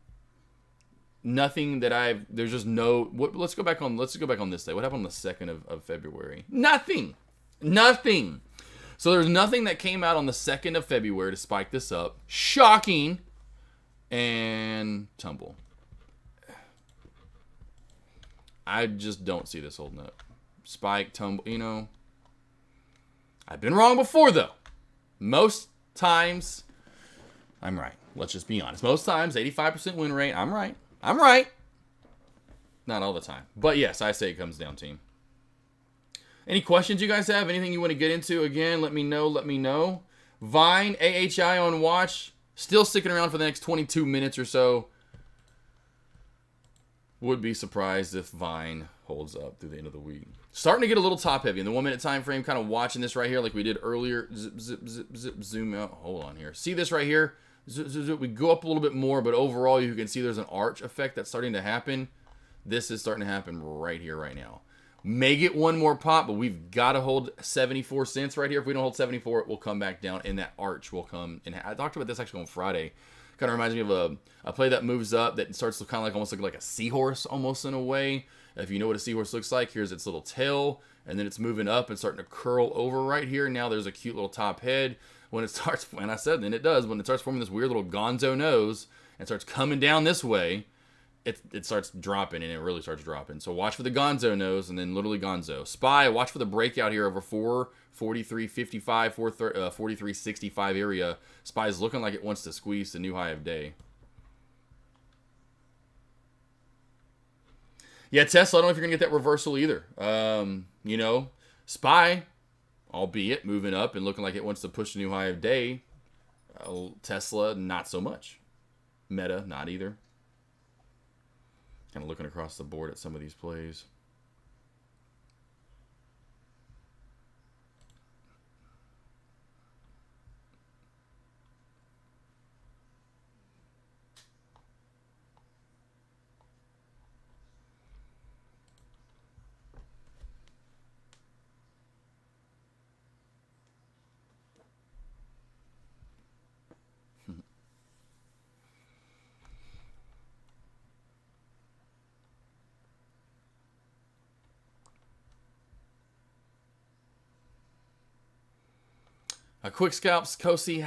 Nothing that there's just no, let's go back on this day. What happened on the 2nd of February? Nothing. So there's nothing that came out on the 2nd of February to spike this up. Shocking. And tumble. I just don't see this holding up. Spike, tumble, I've been wrong before, though. Most times, I'm right. Let's just be honest. Most times, 85% win rate, I'm right. Not all the time. But yes, I say it comes down, team. Any questions you guys have? Anything you want to get into? Again, let me know. Vine, AHI on watch. Still sticking around for the next 22 minutes or so. Would be surprised if Vine holds up through the end of the week. Starting to get a little top heavy in the 1 minute time frame, kind of watching this right here like we did earlier. Zip, zoom out. Hold on here. See this right here? We go up a little bit more, but overall you can see there's an arch effect that's starting to happen. This is starting to happen right here, right now. May get one more pop, but we've got to hold 74 cents right here. If we don't hold 74, it will come back down, and that arch will come. And I talked about this actually on Friday. Kind of reminds me of a play that moves up that starts to kind of like almost like a seahorse almost in a way. If you know what a seahorse looks like, here's its little tail, and then it's moving up and starting to curl over right here. Now there's a cute little top head. When it starts, and I said, then it does, when it starts forming this weird little gonzo nose and starts coming down this way, it starts dropping, and it really starts dropping. So watch for the gonzo nose, and then literally gonzo. SPY, watch for the breakout here over 443.55, 43.65 area. SPY is looking like it wants to squeeze the new high of day. Yeah, Tesla, I don't know if you're going to get that reversal either. SPY, albeit moving up and looking like it wants to push the new high of day. Tesla, not so much. Meta, not either. Kind of looking across the board at some of these plays. A quick scalps, Kosi.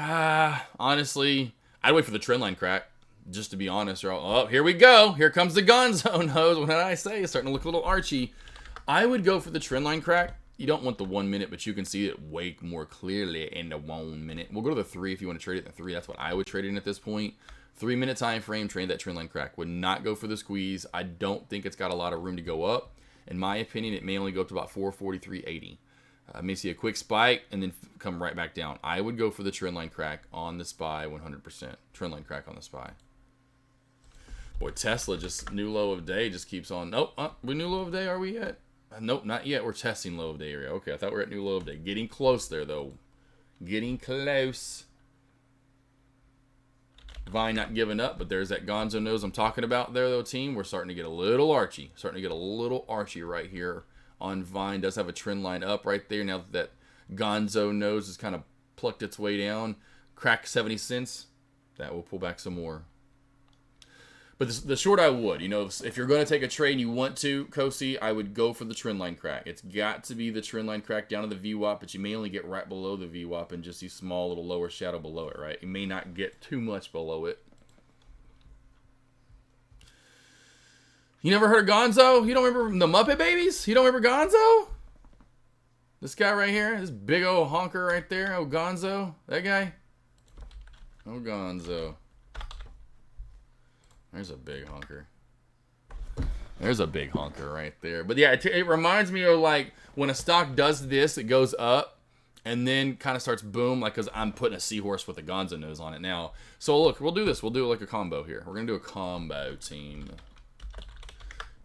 Honestly, I'd wait for the trend line crack. Just to be honest, here we go. Here comes the gonzo nose. What did I say? It's starting to look a little archy. I would go for the trend line crack. You don't want the 1 minute, but you can see it way more clearly in the 1 minute. We'll go to the 3 if you want to trade it in the 3. That's what I would trade it in at this point. 3 minute time frame, trade that trend line crack. Would not go for the squeeze. I don't think it's got a lot of room to go up. In my opinion, it may only go up to about 443.80. I may see a quick spike and then come right back down. I would go for the trend line crack on the SPY 100%. Trend line crack on the SPY. Boy, Tesla just new low of day just keeps on. Nope, we new low of day. Are we yet? Nope, not yet. We're testing low of day area. Okay, I thought we were at new low of day. Getting close there though. Getting close. Vine not giving up, but there's that gonzo nose I'm talking about there though, team. We're starting to get a little archy. Right here. On Vine does have a trend line up right there. Now that gonzo nose has kind of plucked its way down, crack 70 cents, that will pull back some more. But the short I would, if you're going to take a trade and you want to, Kosi, I would go for the trend line crack. It's got to be the trend line crack down to the VWAP, but you may only get right below the VWAP and just see small little lower shadow below it, right? You may not get too much below it. You never heard of Gonzo? You don't remember the Muppet Babies? You don't remember Gonzo? This guy right here, this big old honker right there, oh Gonzo, that guy. Oh Gonzo. There's a big honker. There's a big honker right there. But yeah, it reminds me of like when a stock does this, it goes up and then kind of starts boom, like because I'm putting a seahorse with a Gonzo nose on it now. So look, we'll do this. We'll do it like a combo here. We're going to do a combo team.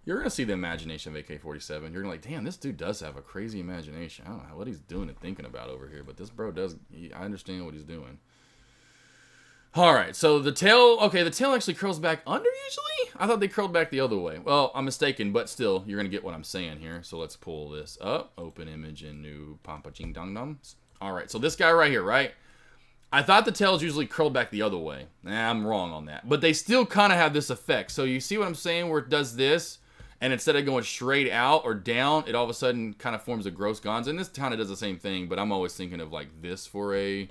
You're going to see the imagination of AK47. You're going to be like, damn, this dude does have a crazy imagination. I don't know what he's doing and thinking about over here, but this bro does. I understand what he's doing. All right, so the tail, okay, the tail actually curls back under usually? I thought they curled back the other way. Well, I'm mistaken, but still, you're going to get what I'm saying here. So let's pull this up. Open image in new Pampa Ching Dong Doms. All right, so this guy right here, right? I thought the tails usually curled back the other way. Nah, I'm wrong on that. But they still kind of have this effect. So you see what I'm saying where it does this? And instead of going straight out or down, it all of a sudden kind of forms a gross gonzo. And this kind of does the same thing, but I'm always thinking of like this for a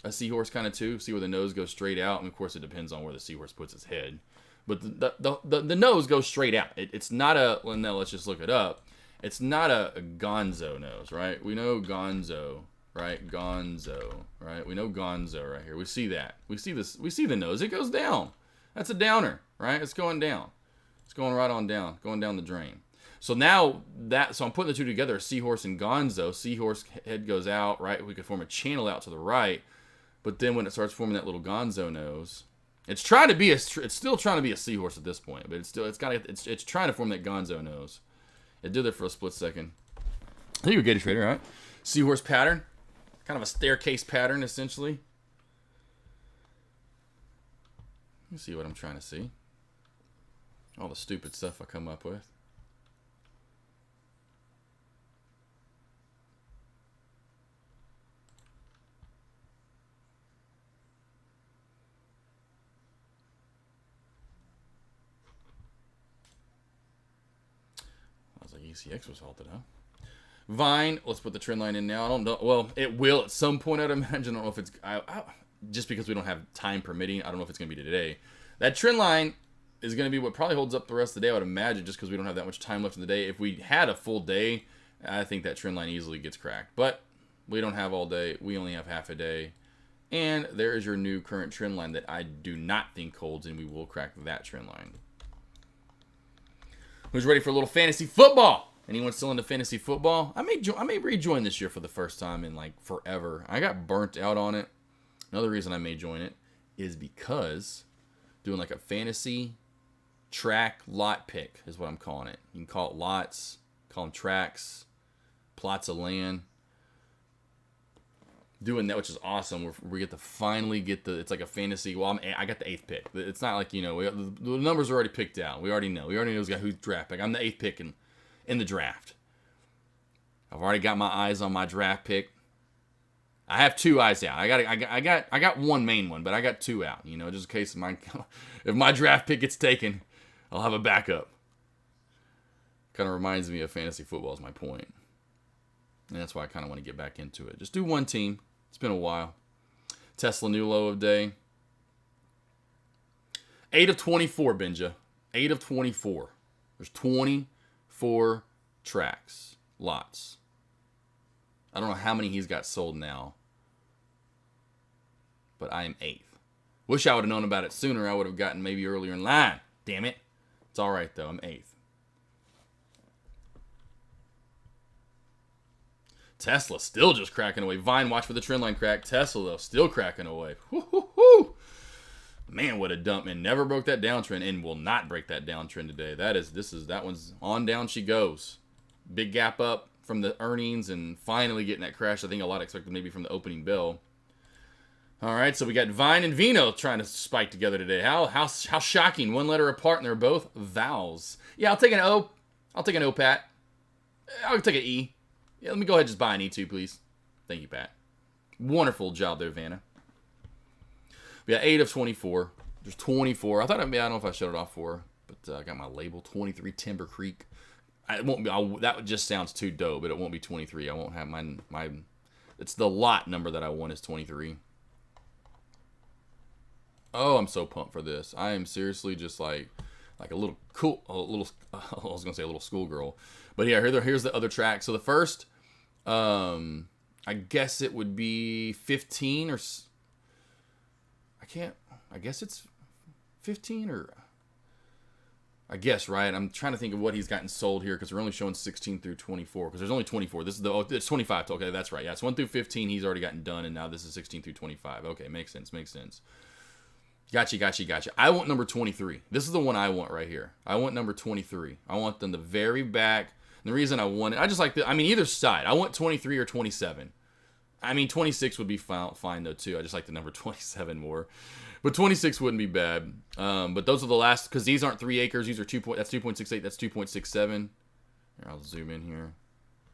seahorse kind of too. See where the nose goes straight out, and of course it depends on where the seahorse puts its head. But the nose goes straight out. It's not a. Well, no, let's just look it up. It's not a gonzo nose, right? We know gonzo, right? Gonzo, right? We know gonzo right here. We see that. We see this. We see the nose. It goes down. That's a downer, right? It's going down. It's going right on down, going down the drain. So now so I'm putting the two together, seahorse and gonzo. Seahorse head goes out, right? We could form a channel out to the right, but then when it starts forming that little gonzo nose, it's still trying to be a seahorse at this point, but it's trying to form that gonzo nose. It did it for a split second. There you go, Gator Trader, right? Seahorse pattern, kind of a staircase pattern essentially. Let me see what I'm trying to see. All the stupid stuff I come up with. I was like, ECX was halted, huh? Vine, let's put the trend line in now. I don't know. Well, it will at some point, I'd imagine. I don't know if it's... just because we don't have time permitting, I don't know if it's going to be today. That trend line is going to be what probably holds up the rest of the day, I would imagine, just because we don't have that much time left in the day. If we had a full day, I think that trend line easily gets cracked. But we don't have all day. We only have half a day. And there is your new current trend line that I do not think holds, and we will crack that trend line. Who's ready for a little fantasy football? Anyone still into fantasy football? I may rejoin this year for the first time in like forever. I got burnt out on it. Another reason I may join it is because doing like a fantasy track lot pick is what I'm calling it. You can call it lots, call them tracks, plots of land. Doing that, which is awesome. We get to finally get it's like a fantasy. Well, I got the 8th pick. It's not like, the numbers are already picked out. We already know. We already know who's draft pick. I'm the 8th pick in the draft. I've already got my eyes on my draft pick. I have 2 eyes out. I got one main one, but I got 2 out. Just in case if my draft pick gets taken, I'll have a backup. Kind of reminds me of fantasy football is my point. And that's why I kind of want to get back into it. Just do one team. It's been a while. Tesla new low of day. 8 of 24, Benja. 8 of 24. There's 24 tracks. Lots. I don't know how many he's got sold now. But I am 8th. Wish I would have known about it sooner. I would have gotten maybe earlier in line. Damn it. It's all right, though. I'm 8th. Tesla still just cracking away. Vine, watch for the trend line crack. Tesla, though, still cracking away. Woo-hoo-hoo. Man, what a dump. And never broke that downtrend and will not break that downtrend today. That one's on down she goes. Big gap up from the earnings and finally getting that crash. I think a lot expected maybe from the opening bell. All right, so we got Vine and Vino trying to spike together today. How shocking. One letter apart, and they're both vowels. Yeah, I'll take an O. I'll take an O, Pat. I'll take an E. Yeah, let me go ahead and just buy an E2, please. Thank you, Pat. Wonderful job there, Vanna. We got 8 of 24. There's 24. I don't know if I shut it off for, but I got my label, 23 Timber Creek. It won't be. That just sounds too dope, but it won't be 23. I won't have my. It's the lot number that I want is 23. Oh, I'm so pumped for this. I am seriously just like, like a little cool, a little. I was gonna say a little schoolgirl, but yeah, here's the other track. So the first, I guess it would be 15 or I guess it's 15 or. I guess, right? I'm trying to think of what he's gotten sold here because we're only showing 16 through 24 because there's only 24. This is it's 25. Okay, that's right. Yeah, it's 1 through 15. He's already gotten done, and now this is 16 through 25. Okay, makes sense. Gotcha. I want number 23. This is the one I want right here. I want number 23. I want them the very back. And the reason I want it, I just like the, I mean, either side. I want 23 or 27. I mean, 26 would be fine though, too. I just like the number 27 more. But 26 wouldn't be bad. But those are the last, because these aren't 3 acres. These are that's 2.68. That's 2.67. Here, I'll zoom in here.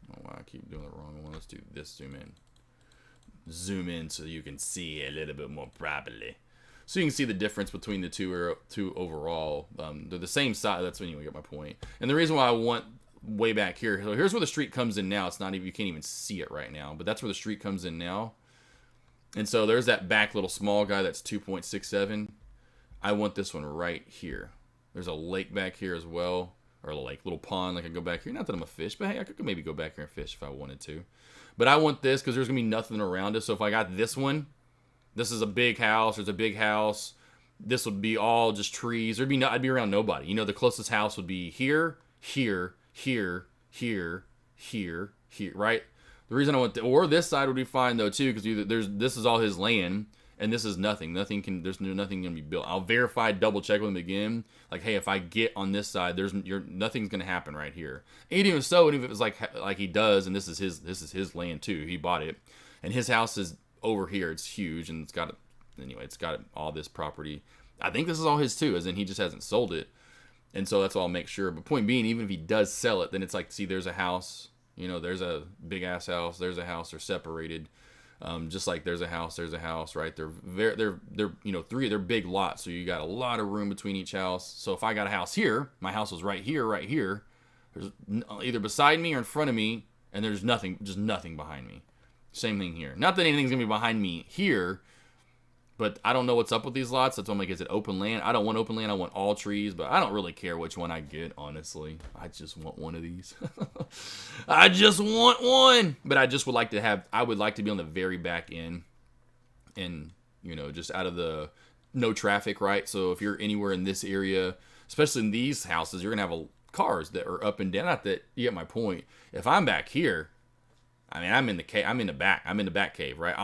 Oh, wow, I keep doing the wrong one. Let's do this, zoom in. Zoom in so you can see a little bit more properly. So you can see the difference between the two overall. They're the same size. That's when you get my point. And the reason why I want way back here. So here's where the street comes in now. It's not even, you can't even see it right now. But that's where the street comes in now. And so there's that back little small guy that's 2.67. I want this one right here. There's a lake back here as well. Or a lake, little pond. Like I go back here. Not that I'm a fish, but hey, I could maybe go back here and fish if I wanted to. But I want this because there's going to be nothing around it. So if I got this one, this is a big house. There's a big house. This would be all just trees. I'd be around nobody. You know, the closest house would be here, right? The reason I want, or this side would be fine though too, because this is all his land, and this is nothing. There's nothing gonna be built. I'll verify, double check with him again. Like, hey, if I get on this side, nothing's gonna happen right here. And even so, even if it was like he does, and this is his land too. He bought it, and his house is over here. It's huge, and it's got all this property. I think this is all his too, as in he just hasn't sold it, and so that's all I'll make sure. But point being, even if he does sell it, then it's like, see, there's a house. You know, there's a big ass house. There's a house. They're separated, just like there's a house. Right? They're they're big lots. So you got a lot of room between each house. So if I got a house here, my house was right here. There's either beside me or in front of me, and there's nothing, just nothing behind me. Same thing here. Not that anything's gonna be behind me here, but I don't know what's up with these lots. That's why I'm like, is it open land? I don't want open land. I want all trees, but I don't really care which one I get, honestly. I just want one of these. I just want one. But I just would like to have, I would like to be on the very back end and, you know, just out of the no traffic, right? So if you're anywhere in this area, especially in these houses, you're going to have cars that are up and down. Not that, you get my point. If I'm back here, I mean, I'm in the cave. I'm in the back cave, right?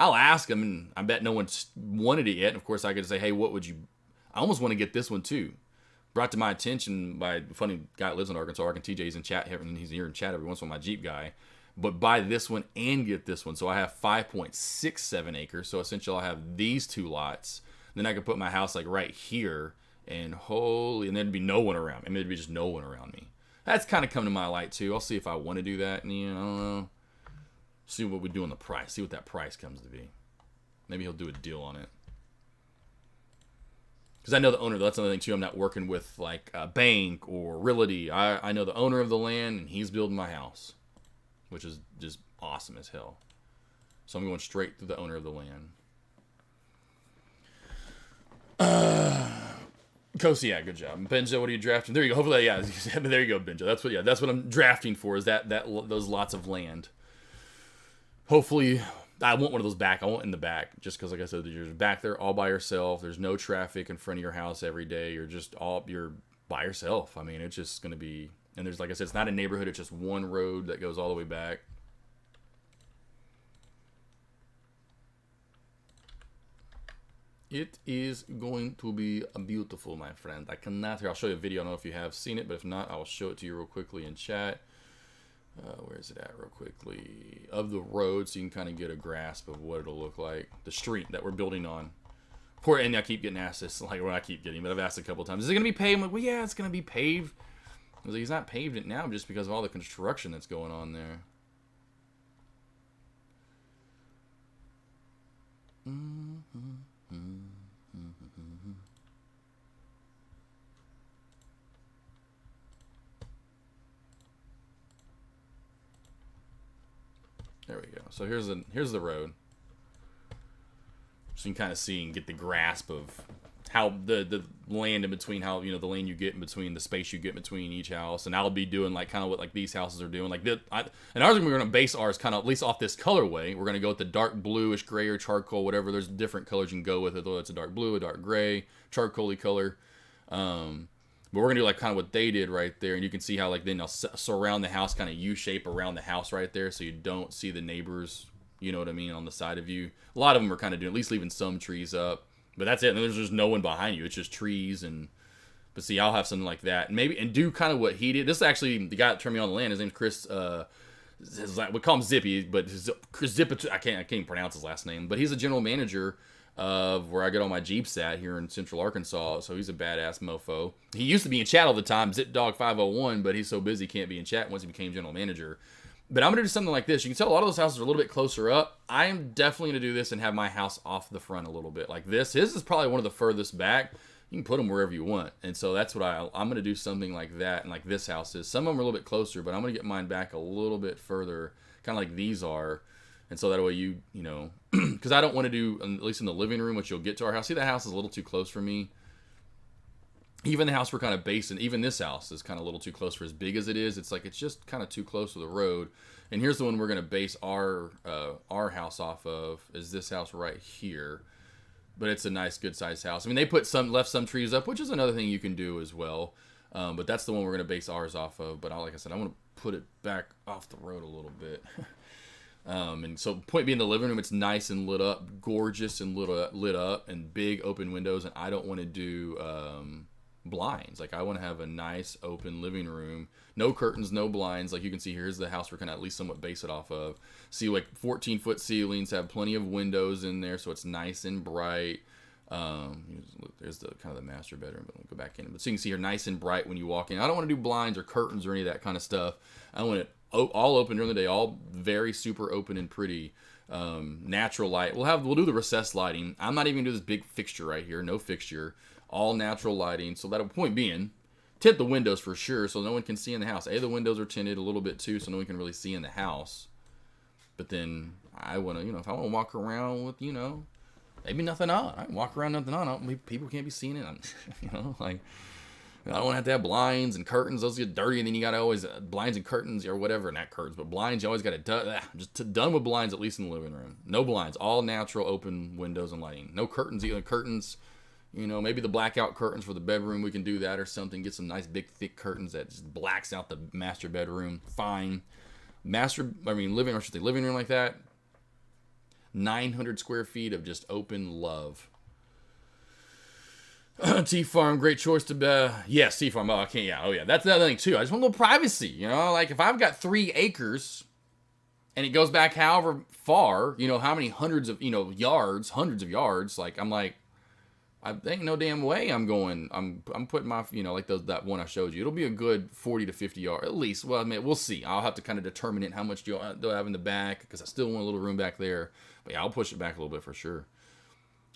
I'll ask him, and I bet no one's wanted it yet. And of course, I could say, hey, what would you... I almost want to get this one, too. Brought to my attention by a funny guy that lives in Arkansas. TJ's in chat, and he's here in chat every once in a while, my Jeep guy. But buy this one and get this one. So I have 5.67 acres. So essentially, I'll have these 2 lots. Then I could put my house, like, right here. And and there'd be no one around me. I mean, there'd be just no one around me. That's kind of come to my light, too. I'll see if I want to do that. And, I don't know. See what we do on the price. See what that price comes to be. Maybe he'll do a deal on it. Because I know the owner. That's another thing too. I'm not working with like a bank or realty. I know the owner of the land, and he's building my house, which is just awesome as hell. So I'm going straight to the owner of the land. Kosi, yeah, good job. Benjo, what are you drafting? There you go. Hopefully, yeah, there you go, Benjo. That's what I'm drafting for. Is those lots of land. Hopefully, I want one of those back. I want in the back, just because, like I said, you're back there all by yourself. There's no traffic in front of your house every day. You're by yourself. I mean, it's just going to be, and there's, like I said, it's not a neighborhood. It's just one road that goes all the way back. It is going to be beautiful, my friend. I cannot, I'll show you a video. I don't know if you have seen it, but if not, I will show it to you real quickly in chat. Where is it at real quickly? Of the road, so you can kind of get a grasp of what it'll look like. The street that we're building on. And I keep getting asked this, like, well, I keep getting, but I've asked a couple times, is it going to be paved? I'm like, well, yeah, it's going to be paved. I was like, he's not paved it now just because of all the construction that's going on there. There we go. So here's the road. So you can kind of see and get the grasp of how the land in between, how, you know, the lane you get in between, the space you get between each house. And I'll be doing like kind of what like these houses are doing. Like and ours, we're going to base ours kind of at least off this colorway. We're going to go with the dark bluish, gray, or charcoal, whatever. There's different colors you can go with it. Whether it's a dark blue, a dark gray, charcoal-y color. But we're going to do like kind of what they did right there. And you can see how like then they'll surround the house, kind of U-shape around the house right there. So you don't see the neighbors, you know what I mean, on the side of you. A lot of them are kind of doing, at least leaving some trees up. But that's it. And there's just no one behind you. It's just trees. But see, I'll have something like that. And do kind of what he did. This is actually the guy that turned me on the land. His name's Chris. We call him Zippy, but Chris Zippy, I can't even pronounce his last name. But he's a general manager of where I get all my Jeeps at here in Central Arkansas. So he's a badass mofo. He used to be in chat all the time, ZipDog501, but he's so busy he can't be in chat once he became general manager. But I'm going to do something like this. You can tell a lot of those houses are a little bit closer up. I am definitely going to do this and have my house off the front a little bit like this. His is probably one of the furthest back. You can put them wherever you want. And so that's what I'm going to do something like that. And like this house is. Some of them are a little bit closer, but I'm going to get mine back a little bit further, kind of like these are. And so that way you know, because I don't want to do, at least in the living room, which you'll get to our house. See, that house is a little too close for me. Even the house we're kind of basing, even this house is kind of a little too close for as big as it is. It's like, it's just kind of too close to the road. And here's the one we're going to base our house off of, is this house right here. But it's a nice, good sized house. I mean, they left some trees up, which is another thing you can do as well. But that's the one we're going to base ours off of. But like I said, I want to put it back off the road a little bit. And so point being, the living room, it's nice and lit up, gorgeous and lit up, and big open windows. And I don't want to do blinds. Like, I want to have a nice open living room, no curtains, no blinds. Like you can see, here's the house we're kind of at least somewhat base it off of. See, like 14-foot ceilings, have plenty of windows in there, so it's nice and bright. There's the kind of the master bedroom, but we'll go back in. But so you can see here, nice and bright when you walk in. I don't want to do blinds or curtains or any of that kind of stuff. I want it all open during the day, all very super open and pretty. Natural light. We'll do the recessed lighting. I'm not even gonna do this big fixture right here. No fixture. All natural lighting. So that'll point being, tint the windows for sure, so no one can see in the house. The windows are tinted a little bit too, so no one can really see in the house. But then I want to, if I want to walk around with, maybe nothing on. I can walk around nothing on. People can't be seeing it. Like, I don't want to have to have blinds and curtains. Those get dirty, and then you got to always, blinds and curtains or whatever, not curtains, but blinds, you always got to, just done with blinds, at least in the living room. No blinds, all natural open windows and lighting. No curtains either. Curtains, maybe the blackout curtains for the bedroom, we can do that or something. Get some nice big thick curtains that just blacks out the master bedroom. Fine. Living room like that. 900 square feet of just open love. T-Farm, great choice to yes, T-Farm. Oh, I can't. Yeah. Oh, yeah. That's the other thing too. I just want a little privacy. Like if I've got 3 acres and it goes back however far, how many hundreds of yards. Like I'm like, I ain't no damn way I'm going. I'm putting my, like that one I showed you. It'll be a good 40 to 50 yards at least. Well, I mean, we'll see. I'll have to kind of determine it, how much do I have in the back, because I still want a little room back there. But yeah, I'll push it back a little bit for sure.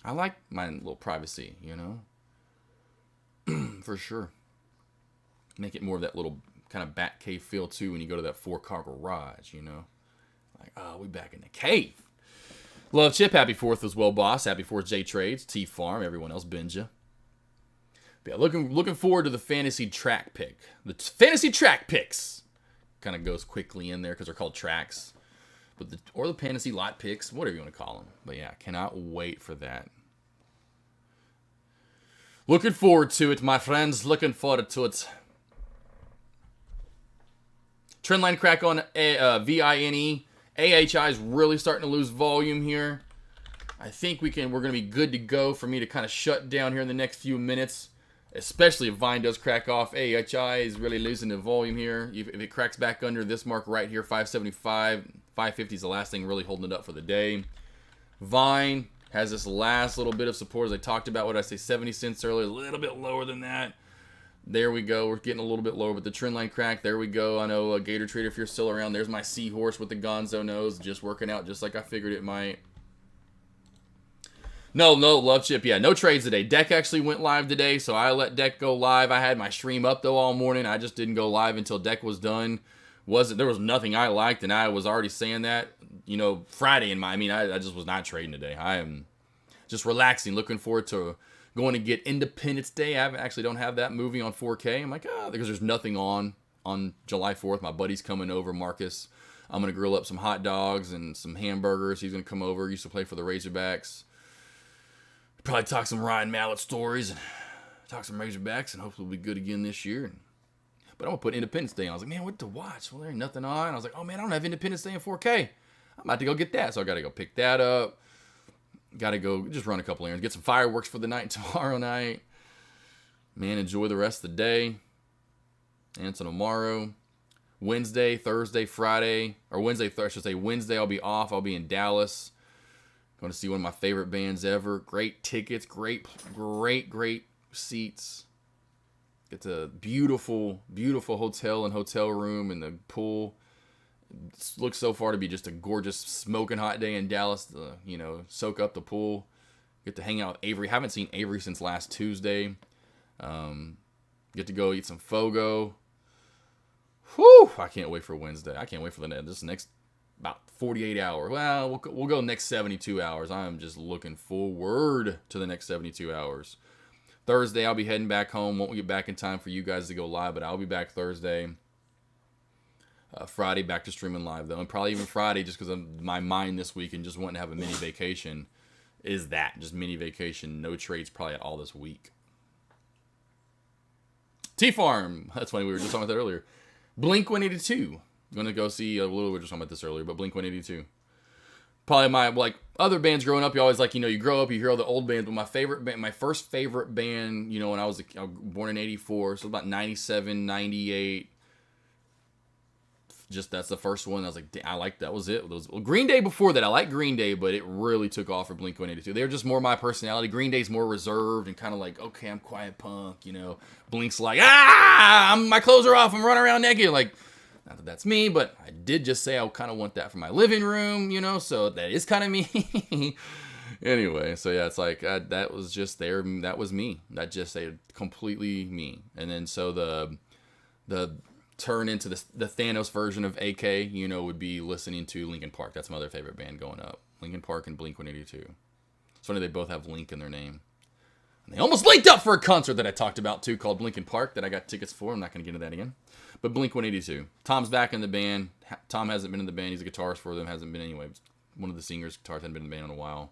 I like my little privacy, for sure. Make it more of that little kind of bat cave feel too when you go to that 4-car garage, Like, oh, we back in the cave. Love Chip, happy 4th as well, boss. Happy 4th, J Trades, T Farm, everyone else, Benja. But yeah, looking forward to the fantasy track pick. The fantasy track picks kind of goes quickly in there because they're called tracks, or the fantasy lot picks, whatever you want to call them. But yeah, cannot wait for that. Looking forward to it, my friends. Looking forward to it. Trendline crack on VINE. AHI is really starting to lose volume here. I think we're going to be good to go for me to kind of shut down here in the next few minutes, especially if Vine does crack off. AHI is really losing the volume here. If it cracks back under this mark right here, 575, 550 is the last thing really holding it up for the day. Vine has this last little bit of support, as I talked about. What did I say, 70 cents earlier, a little bit lower than that. There we go. We're getting a little bit lower, but the trend line crack, there we go. I know, Gator Trader, if you're still around, there's my seahorse with the gonzo nose, just working out just like I figured it might. No, Love Chip, yeah, no trades today. Deck actually went live today, so I let Deck go live. I had my stream up, though, all morning. I just didn't go live until Deck was done. There was nothing I liked, and I was already saying that, Friday I just was not trading today. I am just relaxing, looking forward to Going to get Independence Day. I actually don't have that movie on 4K. I'm like, because there's nothing on July 4th. My buddy's coming over, Marcus. I'm going to grill up some hot dogs and some hamburgers. He's going to come over. He used to play for the Razorbacks. Probably talk some Ryan Mallett stories and talk some Razorbacks, and hopefully we'll be good again this year. But I'm going to put Independence Day on. I was like, man, what to watch? Well, there ain't nothing on. I was like, oh, man, I don't have Independence Day in 4K. I'm about to go get that. So I got to go pick that up. Got to go just run a couple errands. Get some fireworks for the night tomorrow night. Man, enjoy the rest of the day. And tomorrow. Wednesday, Thursday, Friday. Or Wednesday, I should say Wednesday I'll be off. I'll be in Dallas. Going to see one of my favorite bands ever. Great tickets. Great seats. It's a beautiful, beautiful hotel and hotel room and the pool. It looks so far to be just a gorgeous smoking hot day in Dallas. Soak up the pool. Get to hang out with Avery. Haven't seen Avery since last Tuesday. Get to go eat some Fogo. Whew! I can't wait for Wednesday. I can't wait for this next about 48 hours. Well, we'll go next 72 hours. I am just looking forward to the next 72 hours. Thursday, I'll be heading back home. Won't get back in time for you guys to go live, but I'll be back Thursday. Friday, back to streaming live, though. And probably even Friday, just because of my mind this week and just wanting to have a mini vacation, is that. Just mini vacation. No trades probably at all this week. T-Farm. That's funny. We were just talking about that earlier. Blink-182. Going to go see, we were just talking about this earlier, but Blink-182. Probably my, other bands growing up, you always you grow up, you hear all the old bands, but my favorite band, my first favorite band, when I was born in 84, so about 97, 98, just that's the first one. I was like, I like that was it. Green Day before that. I like Green Day, but it really took off for Blink-182. They were just more my personality. Green Day's more reserved and kind of like, okay, I'm quiet punk, Blink's like, my clothes are off, I'm running around naked. Like, not that that's me, but I did just say I kind of want that for my living room, so that is kind of me. Anyway, so yeah, it's like that was just there. That was me. That just completely me. And then so the turn into the Thanos version of AK, would be listening to Linkin Park. That's my other favorite band going up. Linkin Park and Blink-182. It's funny they both have Link in their name. And they almost linked up for a concert that I talked about too called Linkin Park that I got tickets for. I'm not going to get into that again. But Blink-182. Tom's back in the band. Tom hasn't been in the band. He's a guitarist for them. Hasn't been anyway. One of the singers, guitars, hasn't been in the band in a while.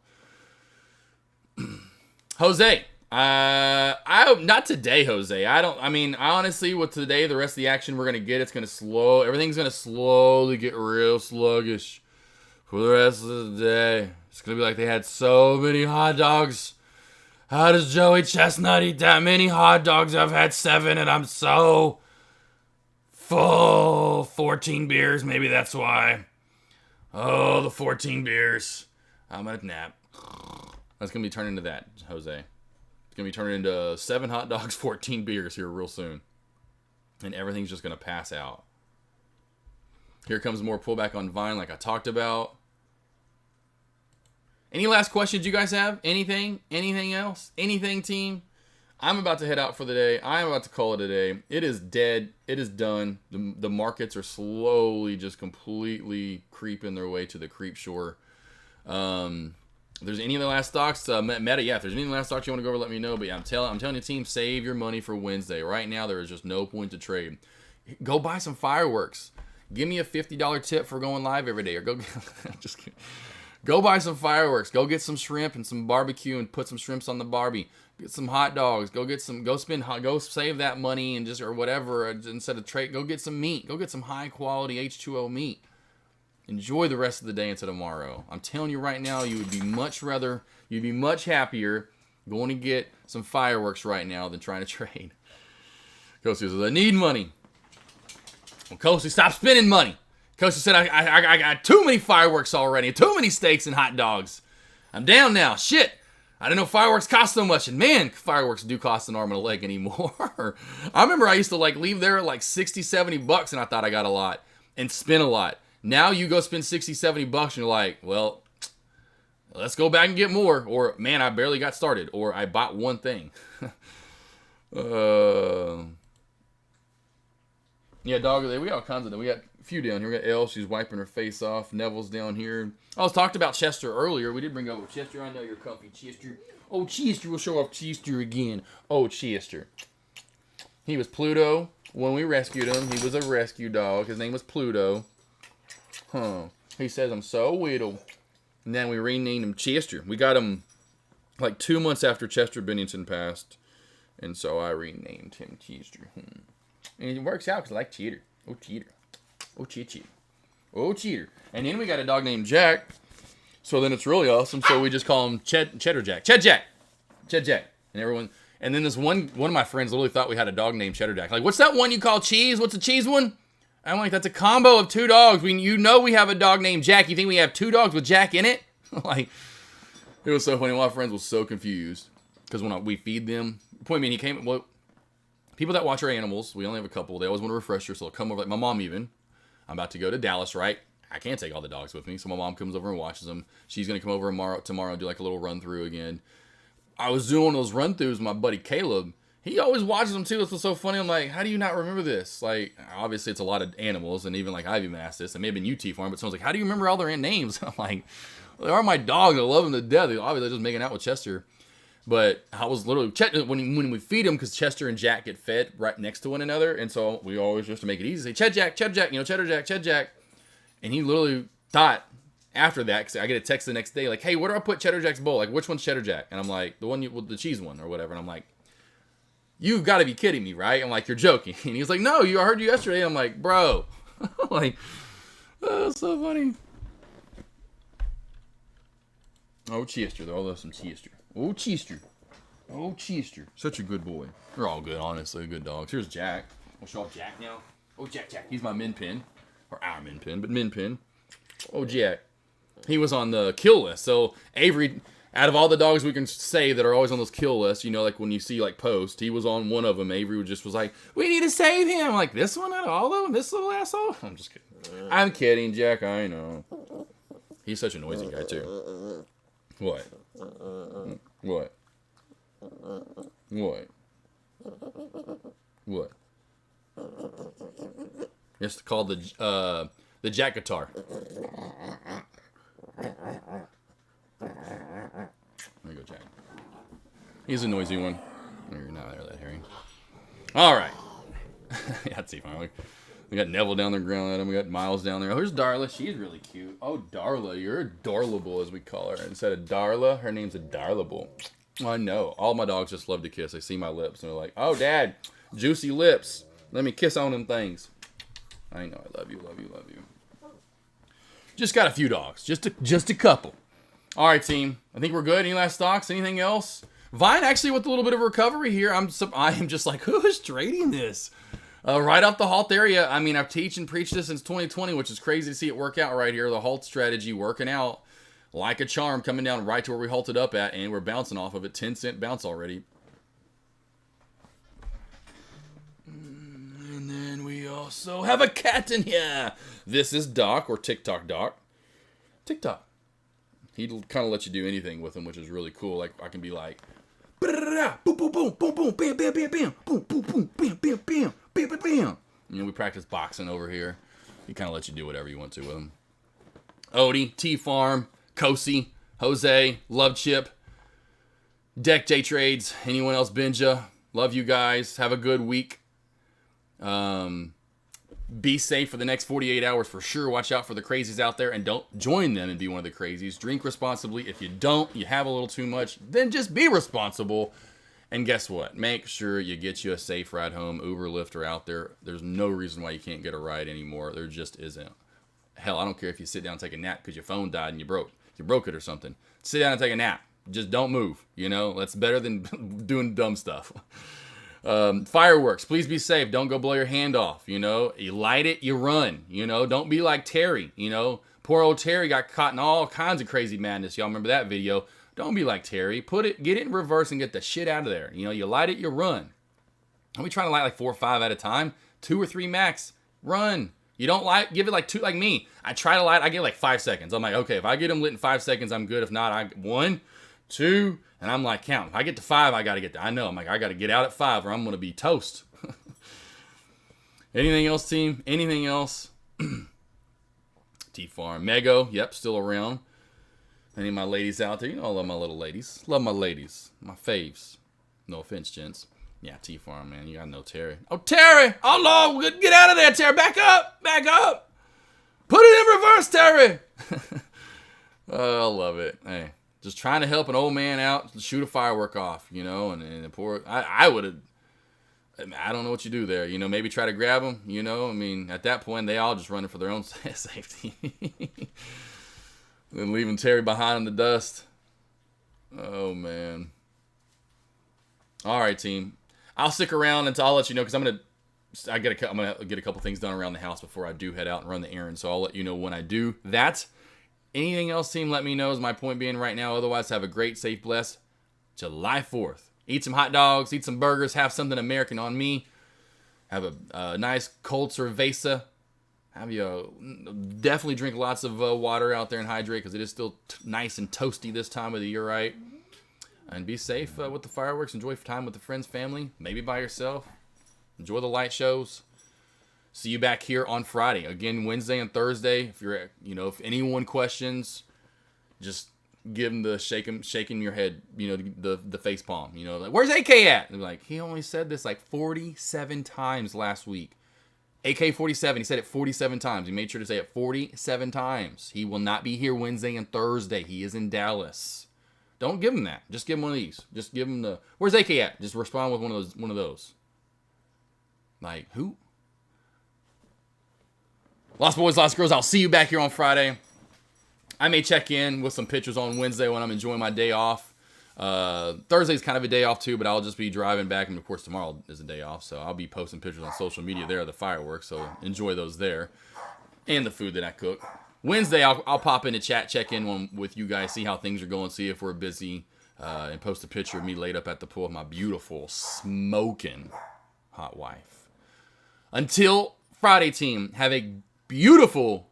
Jose. Not today, Jose. I honestly, with today, the rest of the action we're going to get, everything's going to slowly get real sluggish for the rest of the day. It's going to be like they had so many hot dogs. How does Joey Chestnut eat that many hot dogs? I've had 7 and I'm so full. 14 beers, maybe that's why. Oh, the 14 beers. I'm going to nap. That's going to be turned into that, Jose. It's going to be turned into 7 hot dogs, 14 beers here real soon. And everything's just going to pass out. Here comes more pullback on Vine like I talked about. Any last questions you guys have? Anything? Anything else? Anything, team? I'm about to head out for the day. I'm about to call it a day. It is dead. It is done. The markets are slowly just completely creeping their way to the creep shore. If there's any of the last stocks, Meta, yeah, if there's any of the last stocks you want to go over, let me know. But yeah, I'm telling you, team, save your money for Wednesday. Right now, there is just no point to trade. Go buy some fireworks. Give me a $50 tip for going live every day. Or go, just kidding. Go buy some fireworks. Go get some shrimp and some barbecue and put some shrimps on the barbie. Get some hot dogs. Go save that money and or whatever instead of trade. Go get some meat. Go get some high quality H2O meat. Enjoy the rest of the day into tomorrow. I'm telling you right now, you'd be much happier going to get some fireworks right now than trying to trade. Kosi says, I need money. Well, Kosi, stop spending money. Kosi said, I got too many fireworks already, too many steaks and hot dogs. I'm down now. Shit. I didn't know fireworks cost so much. And man, fireworks do cost an arm and a leg anymore. I remember I used to leave there at $60-$70 and I thought I got a lot and spend a lot. Now you go spend $60-$70 and you're like, well, let's go back and get more. Or, man, I barely got started. Or I bought one thing. Yeah, dog, we got all kinds of them. We got few down here. We got Elle. She's wiping her face off. Neville's down here. I was talked about Chester earlier. We did bring up Chester. I know you're comfy, Chester. Oh, Chester. We'll show off Chester again. Oh, Chester. He was Pluto when we rescued him. He was a rescue dog. His name was Pluto. Huh. He says, I'm so little. And then we renamed him Chester. We got him like 2 months after Chester Bennington passed. And so I renamed him Chester. And it works out because I like cheater. Oh, cheater. Oh, cheater. Oh, cheater. And then we got a dog named Jack. So then it's really awesome. So we just call him Cheddar Jack. Ched Jack. Ched Jack. And everyone. And then this one of my friends literally thought we had a dog named Cheddar Jack. Like, what's that one you call Cheese? What's the cheese one? I'm like, that's a combo of 2 dogs. You know we have a dog named Jack. You think we have 2 dogs with Jack in it? Like, it was so funny. One of my friends was so confused. Because when we feed them, point me, he came, well, people that watch our animals, we only have a couple. They always want a refresher, so they'll come over, like my mom even. I'm about to go to Dallas, right? I can't take all the dogs with me, so my mom comes over and watches them. She's going to come over tomorrow and do like a little run through again. I was doing one of those run throughs with my buddy Caleb. He always watches them too. This was so funny. I'm like, how do you not remember this? Like, obviously it's a lot of animals, and even like I've even asked this, and maybe in UT Farm, but someone's like, how do you remember all their names? I'm like, well, they are my dogs. I love them to death. Obviously they're just making out with Chester. But I was literally when we feed them, because Chester and Jack get fed right next to one another, and so we always just to make it easy say Ched Jack, Cheddar Jack, Ched Jack, and he literally thought after that, because I get a text the next day like, hey, where do I put Cheddar Jack's bowl? Like, which one's Cheddar Jack? And I'm like, the one with the cheese one or whatever. And I'm like, you've got to be kidding me, right? I'm like, you're joking. And he was like, no, I heard you yesterday. I'm like, bro, like, oh, so funny. Oh, Chester, though. I love some Chester. Oh, Chester. Oh, Chester. Such a good boy. They're all good, honestly. Good dogs. Here's Jack. We'll show off Jack now. Oh, Jack. He's my min pin. Or our min pin, but min pin. Oh, Jack. He was on the kill list. So, Avery, out of all the dogs we can say that are always on those kill lists, you know, like when you see, like, post, he was on one of them. Avery just was like, we need to save him. I'm like, this one out of all of them? This little asshole? I'm just kidding. I'm kidding, Jack. I know. He's such a noisy guy, too. What? What? What? What? It's called the Jack guitar. There you go, Jack. He's a noisy one. You're not there, that Harry. All right. Yeah, let's see. Finally, we got Neville down there growling at him. We got Miles down there. Oh, here's Darla. She's really cute. Oh, Darla, you're adorable, as we call her. Instead of Darla, her name's Adorable. I know. All my dogs just love to kiss. They see my lips and they're like, "Oh, Dad, juicy lips. Let me kiss on them things." I know. I love you. Love you. Love you. Just got a few dogs. Just a couple. All right, team. I think we're good. Any last thoughts? Anything else? Vine actually with a little bit of recovery here. I am just like, who is trading this? Right off the halt area. I mean, I've teach and preached this since 2020, which is crazy to see it work out right here. The halt strategy working out like a charm, coming down right to where we halted up at, and we're bouncing off of it. 10-cent bounce already. And then we also have a cat in here. This is Doc, or TikTok Doc. TikTok. He kind of lets you do anything with him, which is really cool. Like, I can be like, boom, boom, boom, boom, boom, bam, bam, bam, bam, boom, boom, boom, bam, bam, bam, bam, bam, bam. You know, we practice boxing over here. He kind of lets you do whatever you want to with him. Odie, T-Farm, Kosi, Jose, Love Chip, Deck J Trades, anyone else, Benja. Love you guys. Have a good week. Be safe for the next 48 hours for sure. Watch out for the crazies out there, and don't join them and be one of the crazies. Drink responsibly. If you don't, you have a little too much, then just be responsible. And guess what? Make sure you get you a safe ride home. Uber, Lyft are out there. There's no reason why you can't get a ride anymore. There just isn't. Hell, I don't care if you sit down and take a nap because your phone died and you broke it or something. Sit down and take a nap. Just don't move. You know, that's better than doing dumb stuff. Fireworks, please be safe. Don't go blow your hand off. You know, you light it, you run. You know, don't be like Terry. You know, poor old Terry got caught in all kinds of crazy madness. Y'all remember that video? Don't be like Terry. Get it in reverse and get the shit out of there. You know, you light it, you run. Are we trying to light like 4 or 5 at a time? 2 or 3 max. Run. You don't light, give it like 2, like me. I try to light, I get like 5 seconds. I'm like, okay, if I get them lit in 5 seconds, I'm good. If not, I 1, 2, and I'm like, count. If I get to 5, I got to get there. I know. I'm like, I got to get out at 5 or I'm going to be toast. Anything else, team? Anything else? T-Farm. Mego, yep, still around. Any of my ladies out there, you know I love my little ladies. Love my ladies. My faves. No offense, gents. Yeah, T-Farm, man. You gotta know Terry. Oh, Terry! Oh, Lord! Get out of there, Terry! Back up! Back up! Put it in reverse, Terry! Oh, I love it. Hey, just trying to help an old man out, shoot a firework off, you know, and the poor... I would have... I don't know what you do there. You know, maybe try to grab them, you know. I mean, at that point, they all just running for their own safety. Then leaving Terry behind in the dust. Oh, man. All right, team. I'll stick around until I'll let you know, because I'm gonna get a couple things done around the house before I do head out and run the errand. So I'll let you know when I do that. Anything else, team, let me know, is my point being right now. Otherwise, have a great, safe, blessed July 4th. Eat some hot dogs, eat some burgers, have something American on me. Have a nice cold cerveza. Definitely drink lots of water out there and hydrate, because it is still nice and toasty this time of the year, right? And be safe with the fireworks. Enjoy time with the friends, family, maybe by yourself. Enjoy the light shows. See you back here on Friday. Again, Wednesday and Thursday. If anyone questions, just give them the shaking your head, the face palm. Like, where's AK at? And they're like, he only said this like 47 times last week. AK47, he said it 47 times. He made sure to say it 47 times. He will not be here Wednesday and Thursday. He is in Dallas. Don't give him that. Just give him one of these. Just give him where's AK at? Just respond with one of those. Like, who? Lost boys, lost girls, I'll see you back here on Friday. I may check in with some pictures on Wednesday when I'm enjoying my day off. Thursday's kind of a day off too, but I'll just be driving back, and of course tomorrow is a day off, so I'll be posting pictures on social media there of the fireworks, so enjoy those there, and the food that I cook. Wednesday, I'll pop in the chat, check in with you guys, see how things are going, see if we're busy, and post a picture of me laid up at the pool with my beautiful, smoking hot wife. Until Friday, team, have a beautiful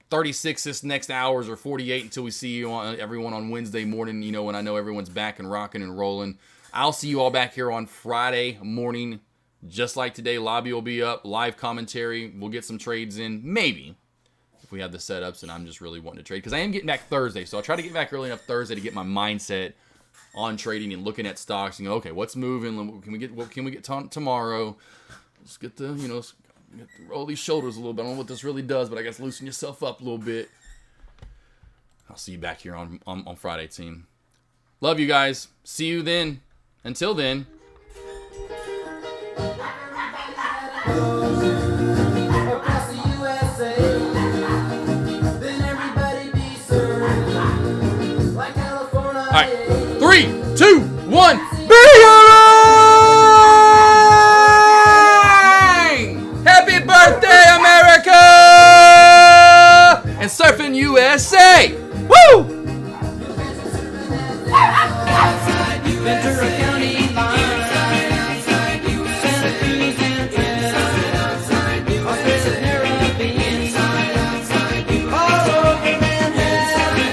36 this next hours, or 48 until we see you everyone on Wednesday morning, when I know everyone's back and rocking and rolling. I'll see you all back here on Friday morning, just like today. Lobby will be up, live commentary. We'll get some trades in, maybe, if we have the setups and I'm just really wanting to trade, because I am getting back Thursday, so I'll try to get back early enough Thursday to get my mindset on trading and looking at stocks and go, okay, what's moving? What can we get tomorrow? Let's get roll these shoulders a little bit. I don't know what this really does, but I guess loosen yourself up a little bit. I'll see you back here on Friday, team. Love you guys. See you then. Until then. Across the USA, then everybody be served like California. All right. 3, 2, 1. Happy birthday, America! And Surfing USA! Woo! Ventura County line, Santa Cruz and Australia, Caribbean, all over Manhattan,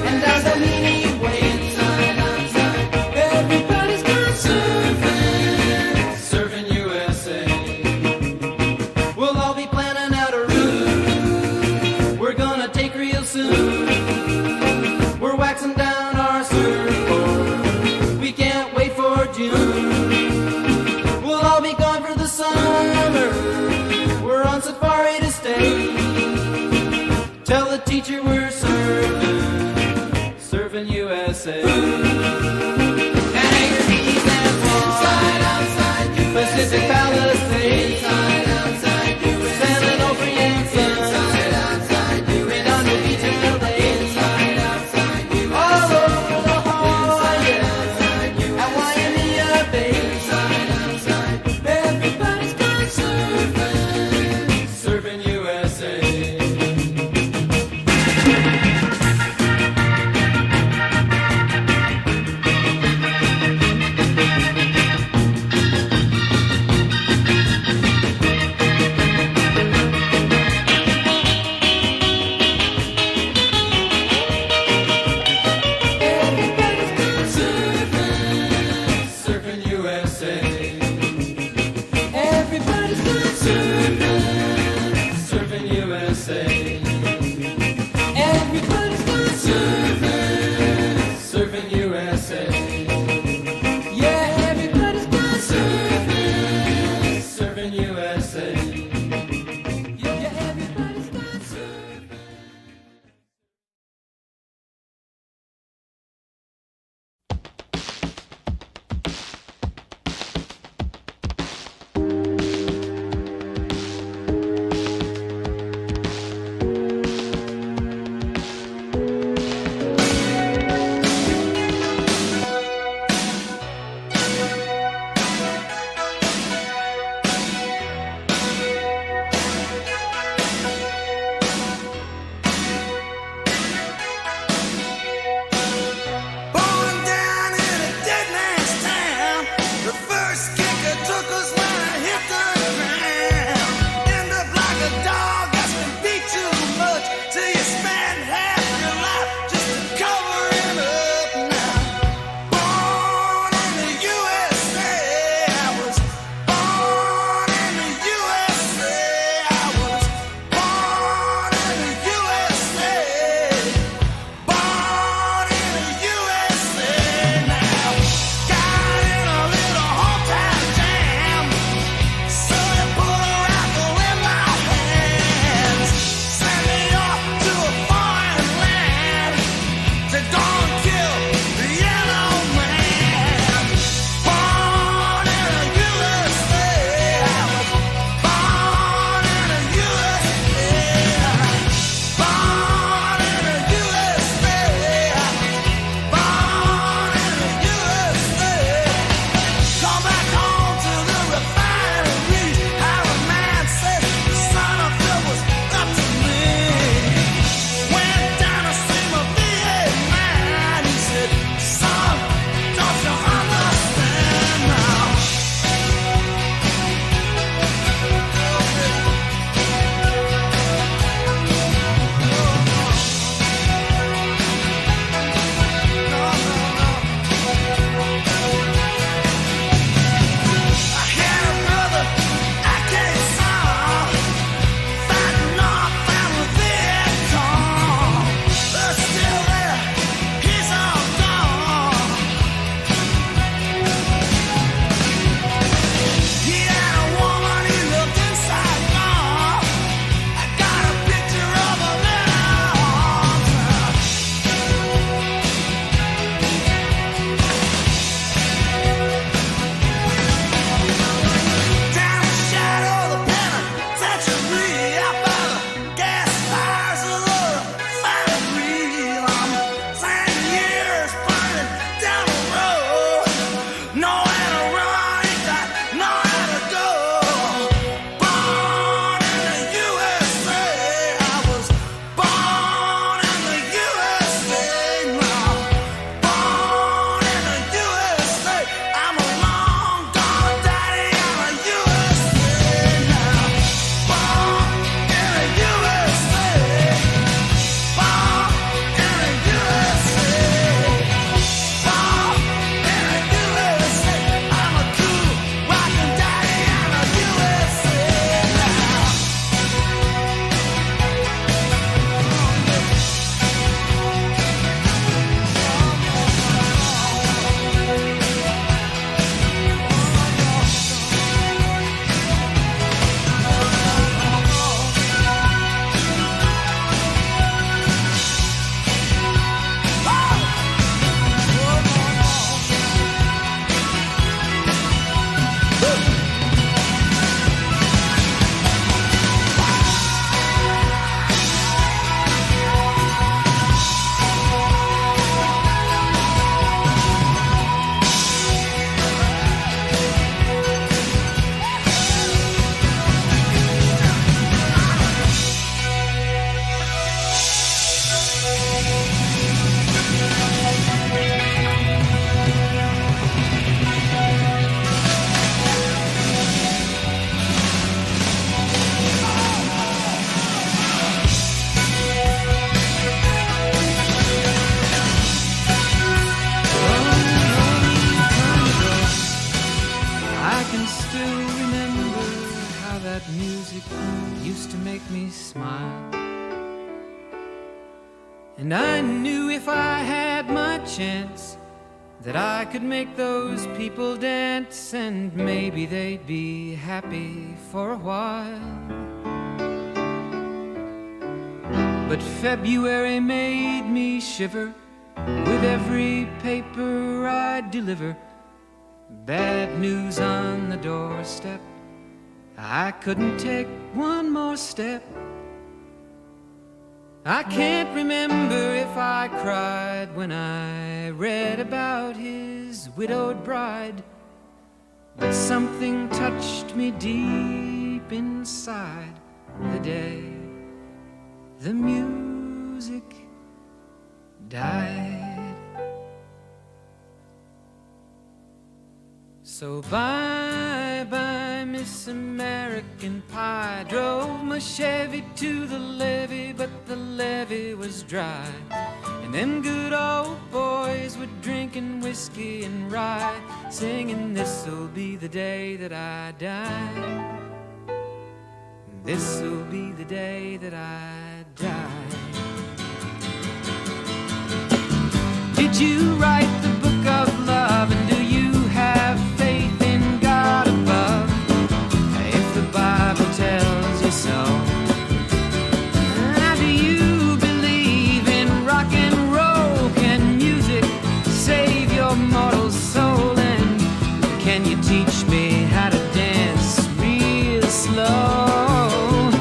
and down the Meany Way. Everybody's gone surfing USA. We'll all be planning out a route we're gonna take real soon. We're waxing down our surfboard. We can't wait for June. We'll all be gone for the summer. We're on safari to stay. Tell the teacher we're surfing USA. Anchorage and Palm, Pacific Palisades, San Onofre and Sun, Redondo Beach and LA, all over the Hawaii and Waimea Bay. Everybody's gone surfing USA. USA. Everybody's gone surfing, surfing USA. Yeah, everybody's gone surfing, surfing USA. Yeah, everybody's gone surfing. And I knew if I had my chance that I could make those people dance, and maybe they'd be happy for a while. But February made me shiver with every paper I deliver. Bad news on the doorstep, I couldn't take one more step. I can't remember if I cried when I read about his widowed bride, but something touched me deep inside the day the music died. So bye-bye, Miss American Pie. Drove my Chevy to the levee, but the levee was dry. And them good old boys were drinking whiskey and rye, singing, this'll be the day that I die. This'll be the day that I die. Did you write the book of love, and do you have faith in God above? If the Bible tells you so. Now, do you believe in rock and roll? Can music save your mortal soul? And can you teach me how to dance real slow?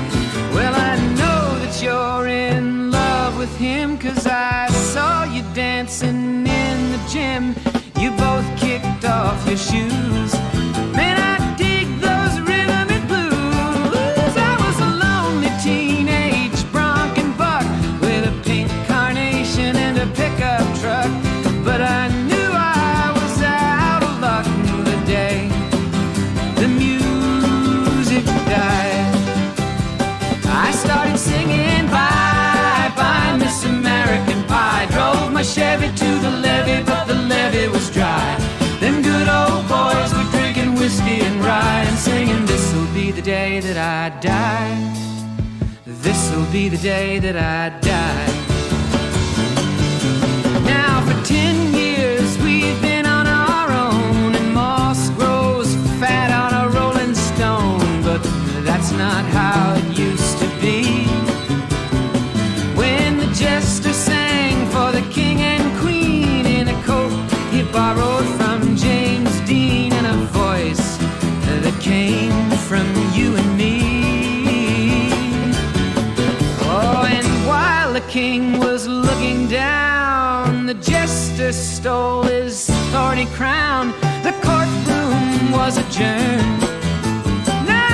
Well, I know that you're in love with him, 'cause I saw you dancing in the gym. You both kicked off your shoes. Man, I dig those rhythm and blues. I was a lonely teenage bronc and buck with a pink carnation and a pickup truck, but I knew I was out of luck the day the music died. I started singing bye-bye, Miss American Pie. Drove my Chevy to the levee, but the levee was dry. Them good old boys were drinking whiskey and rye and singing, this'll be the day that I die. This'll be the day that I die. Now for 10 years we've been on our own, and moss grows fat on a rolling stone, but that's not how it used to be. When the jester sang for the king and queen in a coat he borrowed from James Dean, and a voice that came from you and me. Oh, and while the king was looking down, the jester stole his thorny crown. The courtroom was adjourned. No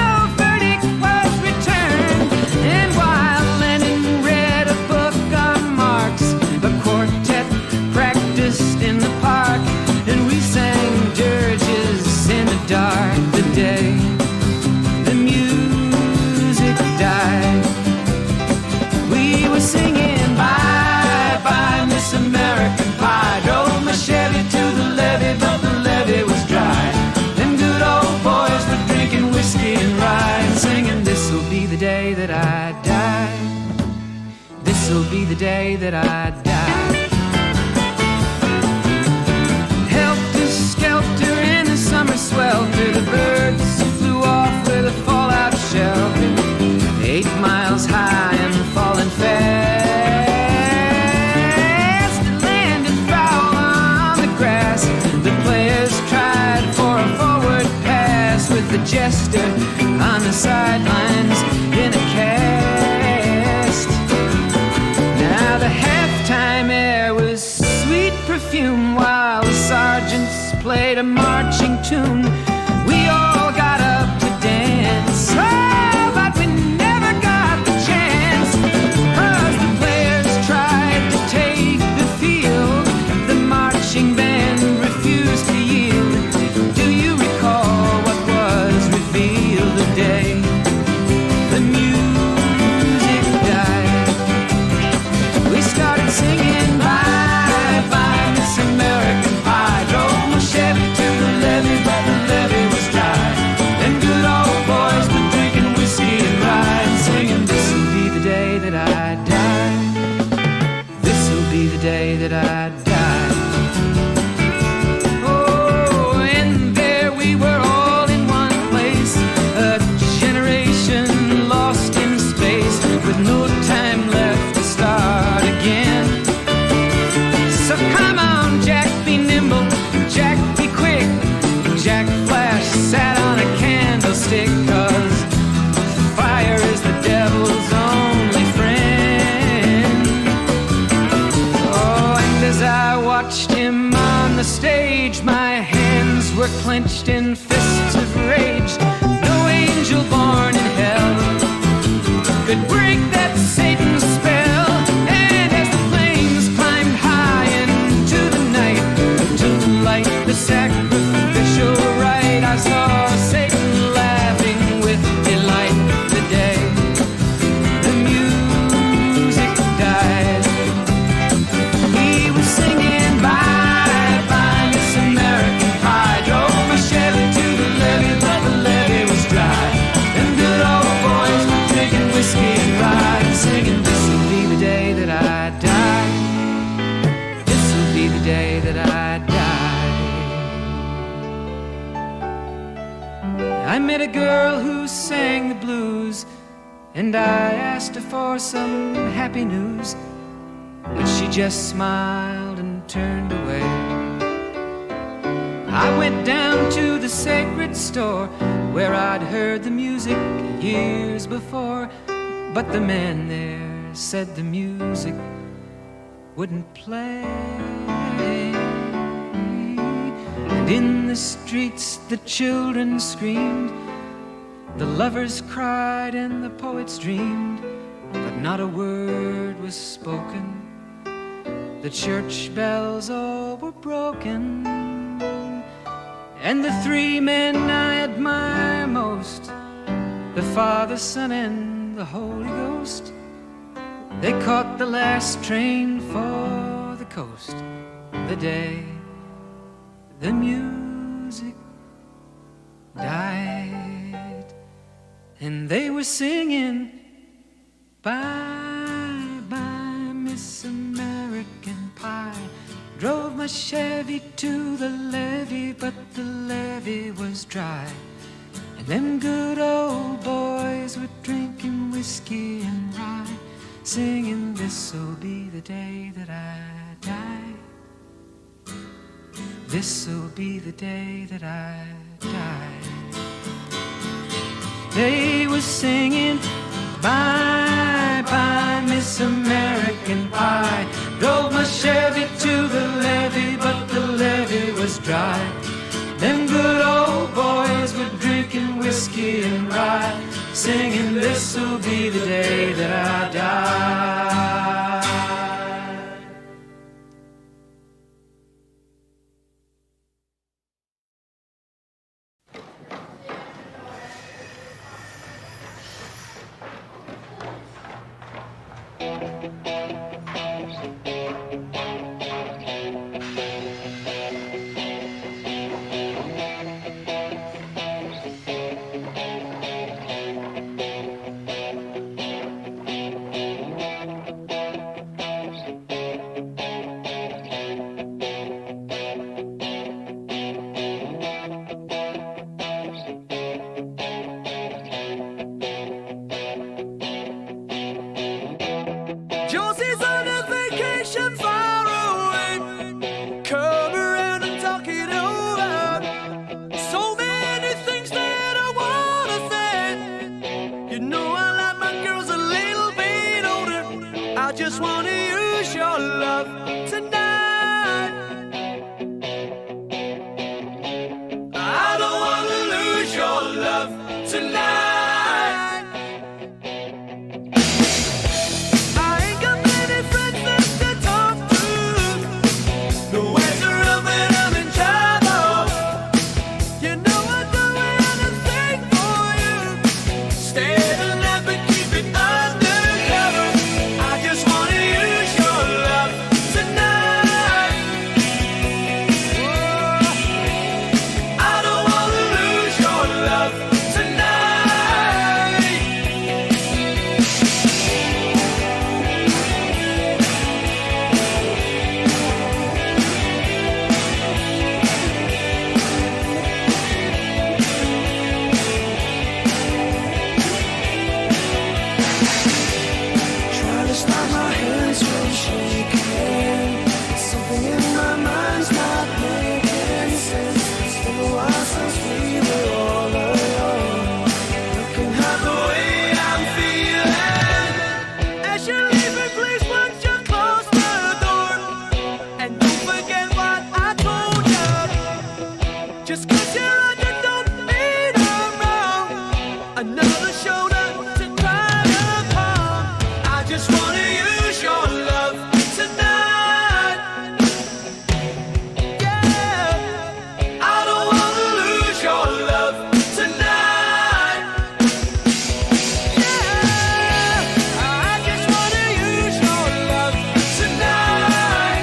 verdict was returned. And while Lennon read a book on Marx, the quartet practiced in the park, and we sang dirges in the dark the day the music died. We were singing bye-bye, Miss American Pie. Drove my Chevy to the levee, but the levee was dry. Them good old boys were drinking whiskey and rye and singing, this'll be the day that I die. This'll be the day that I die. Helter-skelter in the summer swelter, the birds flew off with a fallout shelter. 8 miles high and falling fast. It landed foul on the grass. The players tried for a forward pass, with the jester on the sidelines in a cast. Now the halftime air was sweet perfume, while the sergeants played a marching tune. We all got up to dance, oh, but we never got the chance, 'cause the players tried to take the field. The marching band refused to yield. Do you recall what was revealed the day the music died? We started singing bye-bye, Miss American Pie. Drove my Chevy to the levee, but the levee was dry. Them good old boys were drinking whiskey and rye and singing, this'll be the day that I die. that I died. Oh, and there we were all in one place, a generation lost in space with no time left to start again. So come on, Jack, be nimble, Jack, be quick. Jack Flash sat on a candlestick, 'cause fire is the devil's only friend. Oh, and as I watched him on the stage, my hands were clenched in fists of rage. No angel born in hell could break that Satan's spell. And as the flames climbed high into the night to light the sacrificial rite, I saw Satan laughing with delight. The day the music died, he was singing bye bye Miss American Pie. Drove my Chevy to the levee, but the levee was dry. And good old boys were drinking whiskey and rye, singing, this'll be the day that I die. This'll be the day that I die. I met a girl who sang the blues, and I asked her for some happy news, but she just smiled and turned away. I went down to the sacred store where I'd heard the music years before, but the man there said the music wouldn't play. And in the streets the children screamed, the lovers cried and the poets dreamed, but not a word was spoken. The church bells all were broken, and the three men I admire most, the Father, Son, and the Holy Ghost, they caught the last train for the coast. The day the music died, and they were singing bye bye Miss American Pie. Drove my Chevy to the levee, but the levee was dry. And them good old boys were drinking whiskey and rye, singing, this'll be the day that I die. This'll be the day that I die. They were singing bye bye Miss American Pie. Drove my Chevy to the levee, but the levee was dry. Them good old boys were drinking whiskey and rye, singing, this'll be the day that I die. Josie's on a vacation far away. Come around and talk it over. So many things that I wanna say. You know I like my girls a little bit older. I just wanna use your love tonight. I don't wanna lose your love tonight. Just like my hands were shaking. Something in my mind's not making sense. It's been a while since we were all alone. You can have the way I'm feeling. As you're leaving, please won't you close the door? And don't forget what I told you. Just 'cause you're on, you don't mean I'm wrong. Another shoulder to cry upon. I just wanna use your love tonight. Yeah, I don't wanna lose your love tonight. Yeah, I just wanna use your love tonight.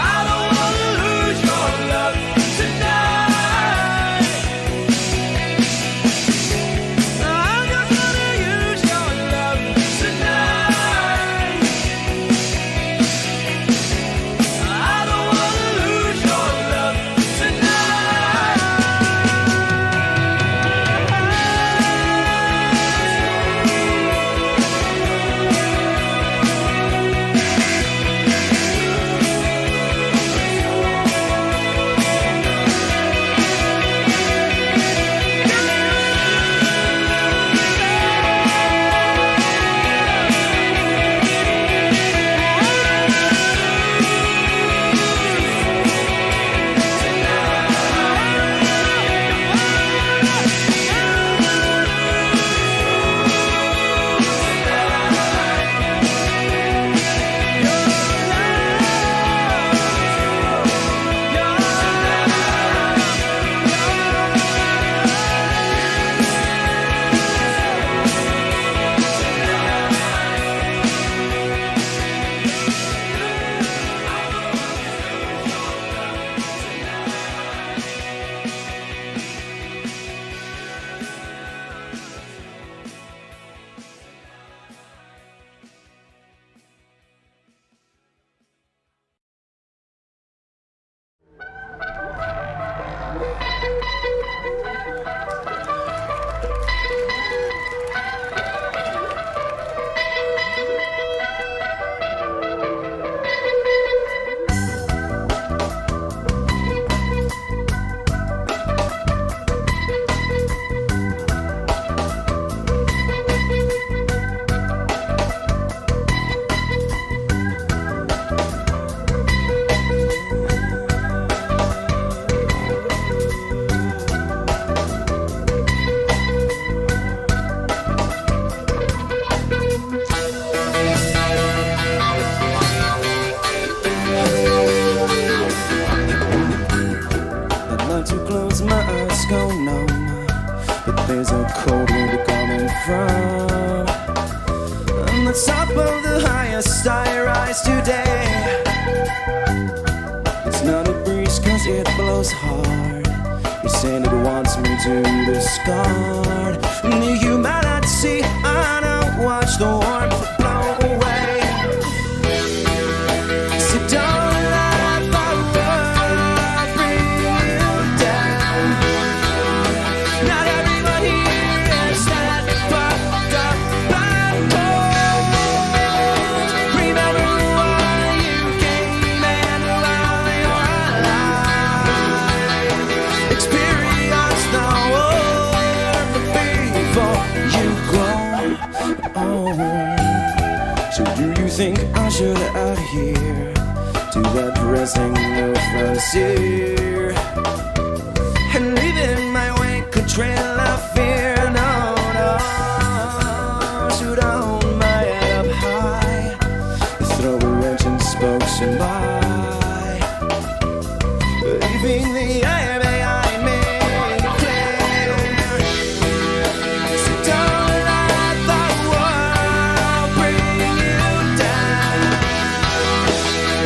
I don't wanna lose your love tonight. I just wanna use your love tonight. I don't wanna lose your love I'd like to close my eyes, go numb, but there's a cold wind coming from on the top of the highest I rise today. It's not a breeze 'cause it blows hard. You're saying it wants me to discard the humanity. I don't watch the warmth blow away. So don't let the world bring you down. Not everyone here is that fucked up and cold. Remember why you came and while you're alive, experience the world before you grow old. So do you think I should adhere to that dressing no frontier and leaving my wake a trail of fear? No, no. Should I hold my head up high, throw a wrench in spokes and by, leaving the air behind me clear? So don't let the world bring you down.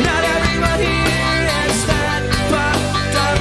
Not everyone here is that fucked up.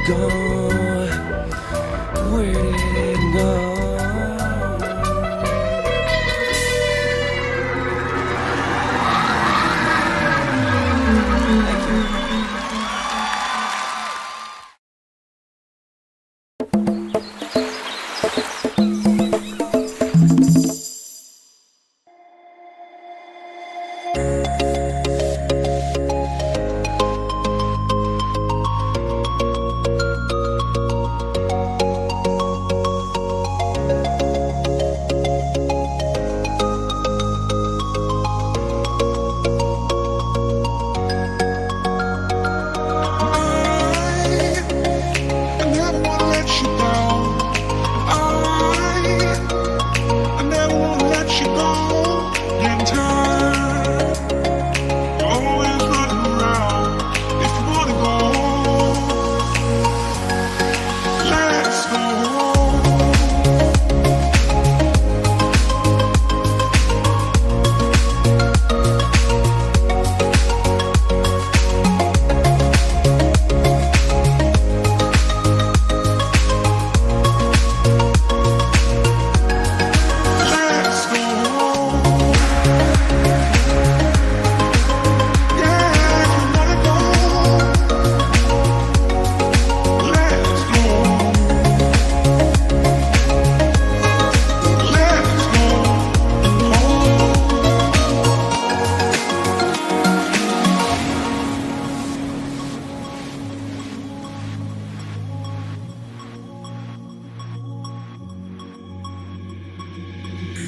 go? Where did it go?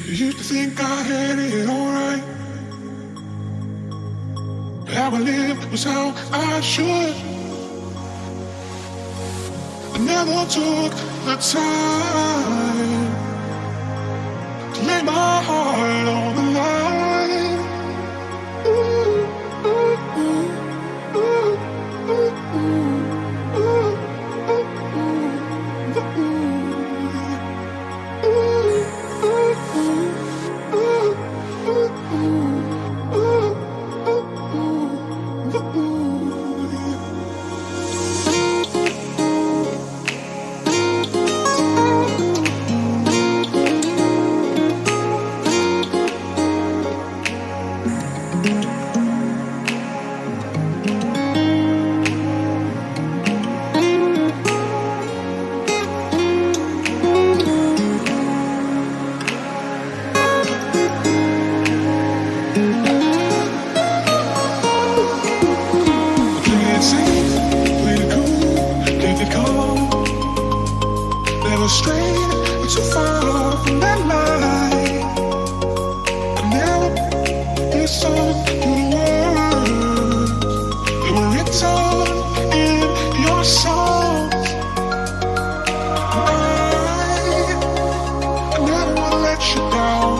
Used to think I had it alright. How I lived was how I should. I never took the time to lay my heart on the line. Ooh, ooh, ooh, ooh, ooh, ooh, ooh, ooh, ooh. Straight, but so far from that line. I never listened to the words that were written in your songs. I never wanna let you down.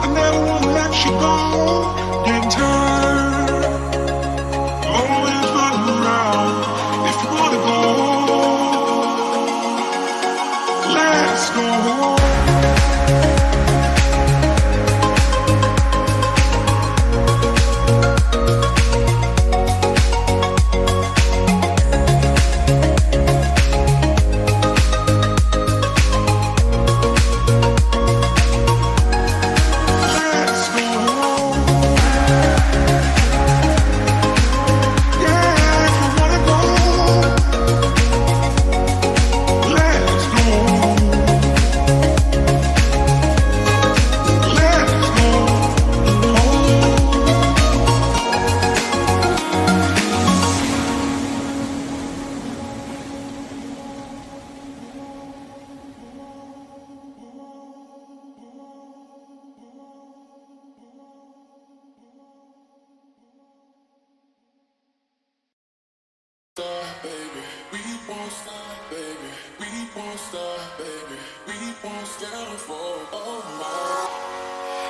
I never wanna let you go. Getting tired, always running around. If you wanna go, let's go.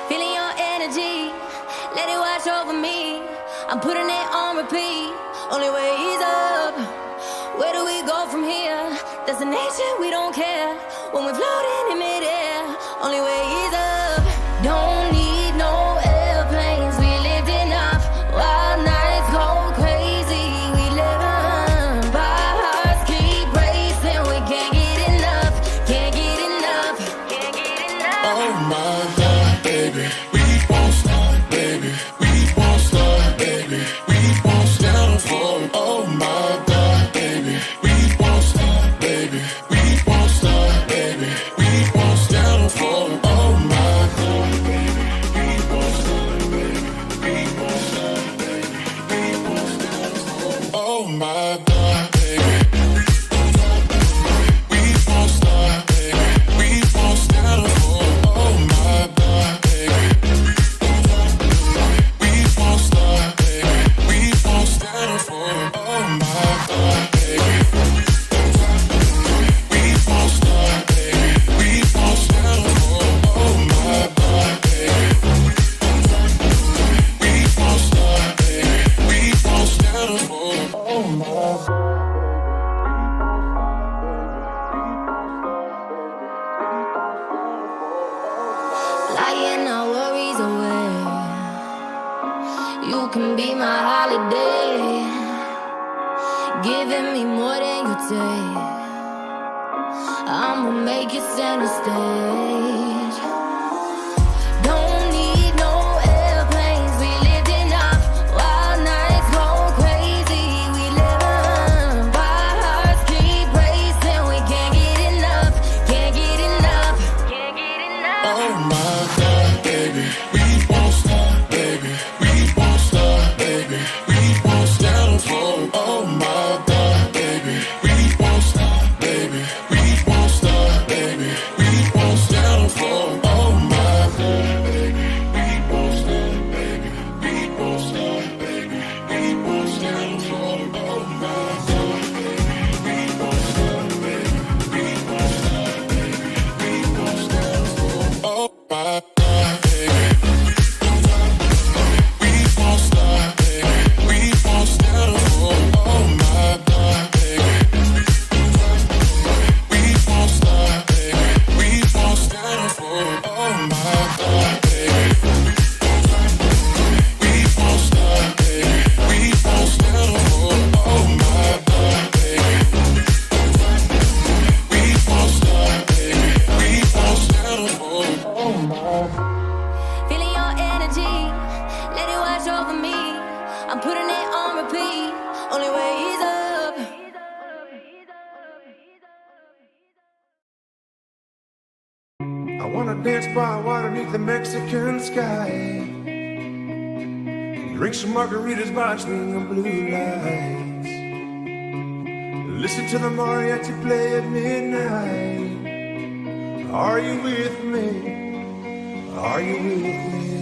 Feeling your energy, let it wash over me. I'm putting it on repeat. Only way is up. Where do we go from here? Destination, we don't care. When we're floating in midair, only way is up. Don't need no airplanes, we lived enough. Wild nights go crazy, we live Oh my God, baby. We won't stop, baby. We won't settle for. Oh my God, baby. We won't stop, baby. We won't settle for. Oh my God, baby. We won't stop, baby. We won't settle for. Oh my God, baby. We won't stop, baby. We won't settle for. Oh my God. Lying our worries away. You can be my holiday, giving me more than you take. I'ma make you center stage. Don't need no airplanes. We lived enough. Wild nights go crazy. We live on. Our hearts keep racing. We can't get enough. Can't get enough. Can't get enough. Oh my God, baby. We won't stop, baby. We won't stop, baby. We won't settle for. Oh my God, baby. We won't stop, baby. We won't stop, baby. We won't settle for. Oh my God, baby. We won't stop, baby. We won't stop, baby. We won't settle for. Oh my God, baby. We won't stop, baby. We won't stop, baby. We won't settle for. Oh my God, baby. We won't stop, baby. We won't settle for. Oh my God, baby. We won't stop, baby. We won't settle for. Oh my God, baby. We won't stop, baby. We won't settle for. Oh my God, baby. We won't stop, baby. We won't settle for. Oh my God. Feeling your energy, let it wash over me. I'm putting it on repeat. Only way is up. I wanna dance by water beneath the Mexican sky. Drink some margaritas by a string of blue lights. Listen to the mariachi play at midnight. Are you with me? Are you with me?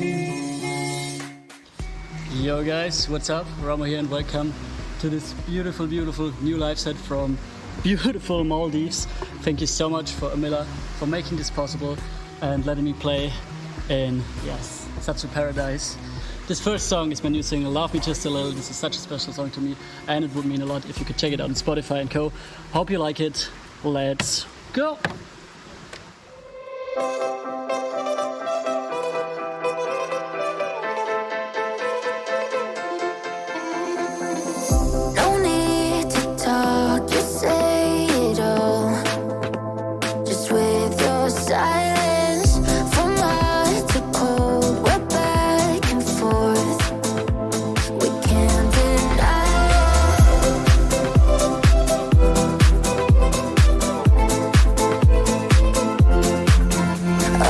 Yo guys, what's up? Ramo here and welcome to this beautiful, beautiful new live set from beautiful Maldives. Thank you so much for Amila for making this possible and letting me play in, yes, such a paradise. This first song is my new single, Love Me Just a Little. This is such a special song to me and it would mean a lot if you could check it out on Spotify and co. Hope you like it. Let's go! No need to talk, you say it all. Just with your silence, from hot to cold, we're back and forth. We can't deny it.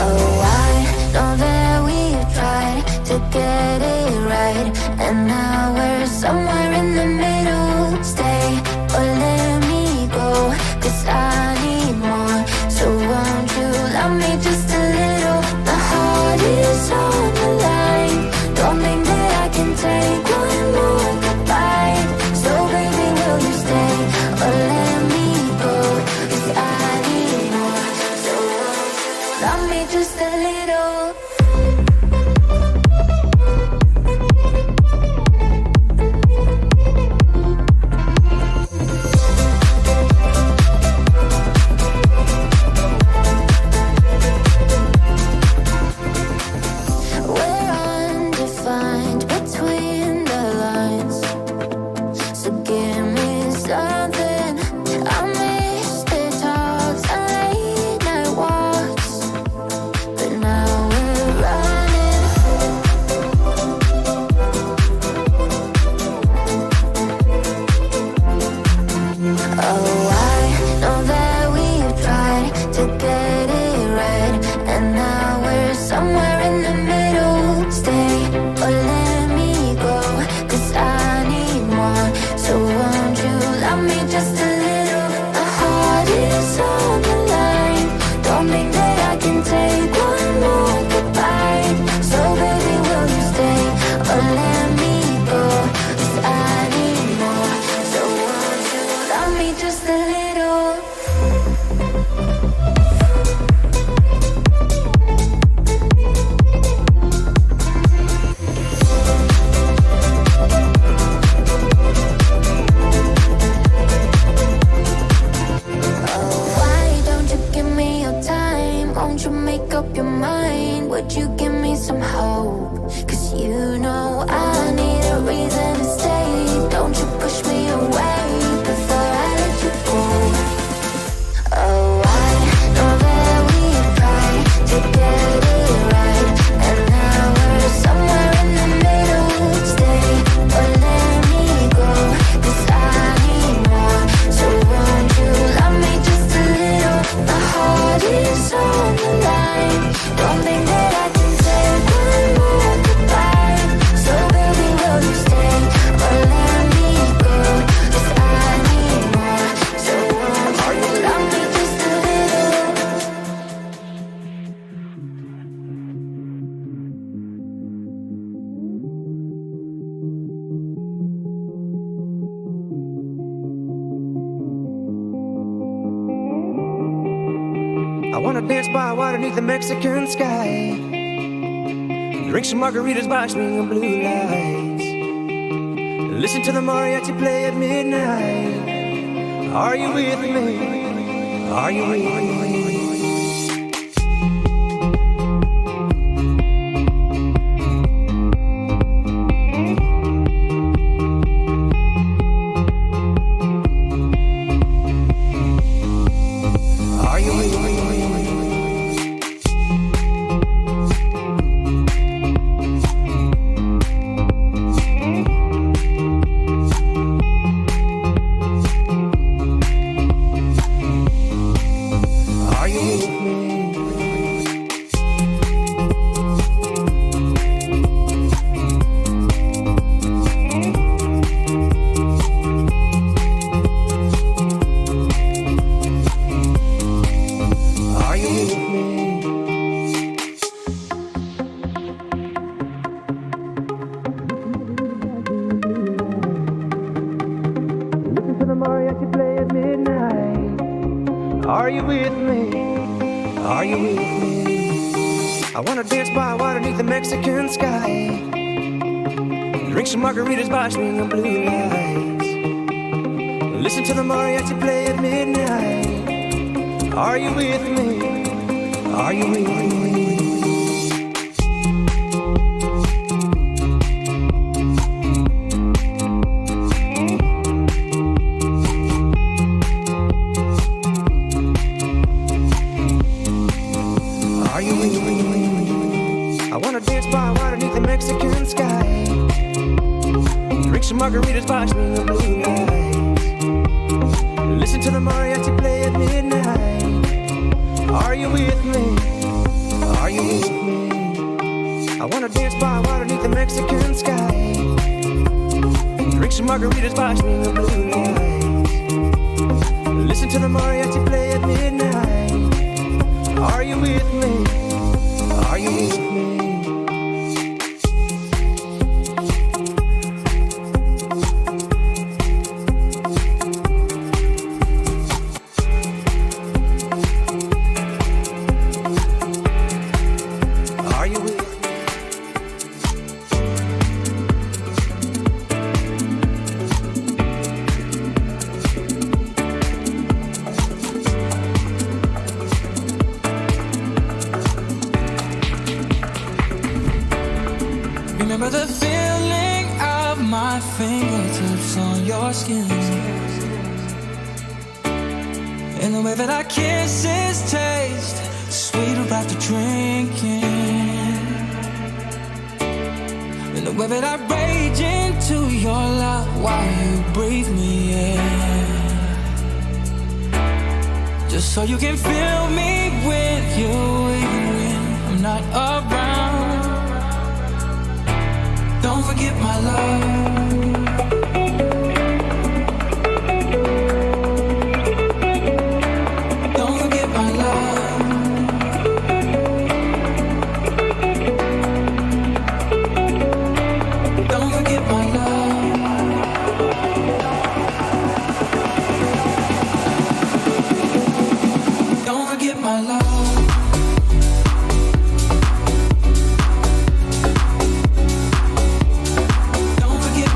dance by water beneath the Mexican sky. Drink some margaritas by swinging blue lights. Listen to the mariachi play at midnight. Are you with me? Are you with me? Are you with me? Are you with me? I wanna dance by water beneath the Mexican sky. Drink some margaritas by swinging blue lights. Listen to the mariachi play at midnight. Are you with me? Are you with me? Mexican sky. Drink some margaritas by swinging blue lights. Listen to the mariachi play at midnight. Are you with me? Are you with me? I wanna dance by water beneath the Mexican sky. Drink some margaritas by swinging blue lights. Listen to the mariachi play at midnight. Are you with me? Are you with me? Remember the feeling of my fingertips on your skin, and the way that our kisses taste sweeter after drinking, and the way that I rage into your love while you breathe me in, just so you can feel me with you even when I'm not around. Don't forget my love. Don't forget my love. Don't forget my love. Don't forget my love. Don't forget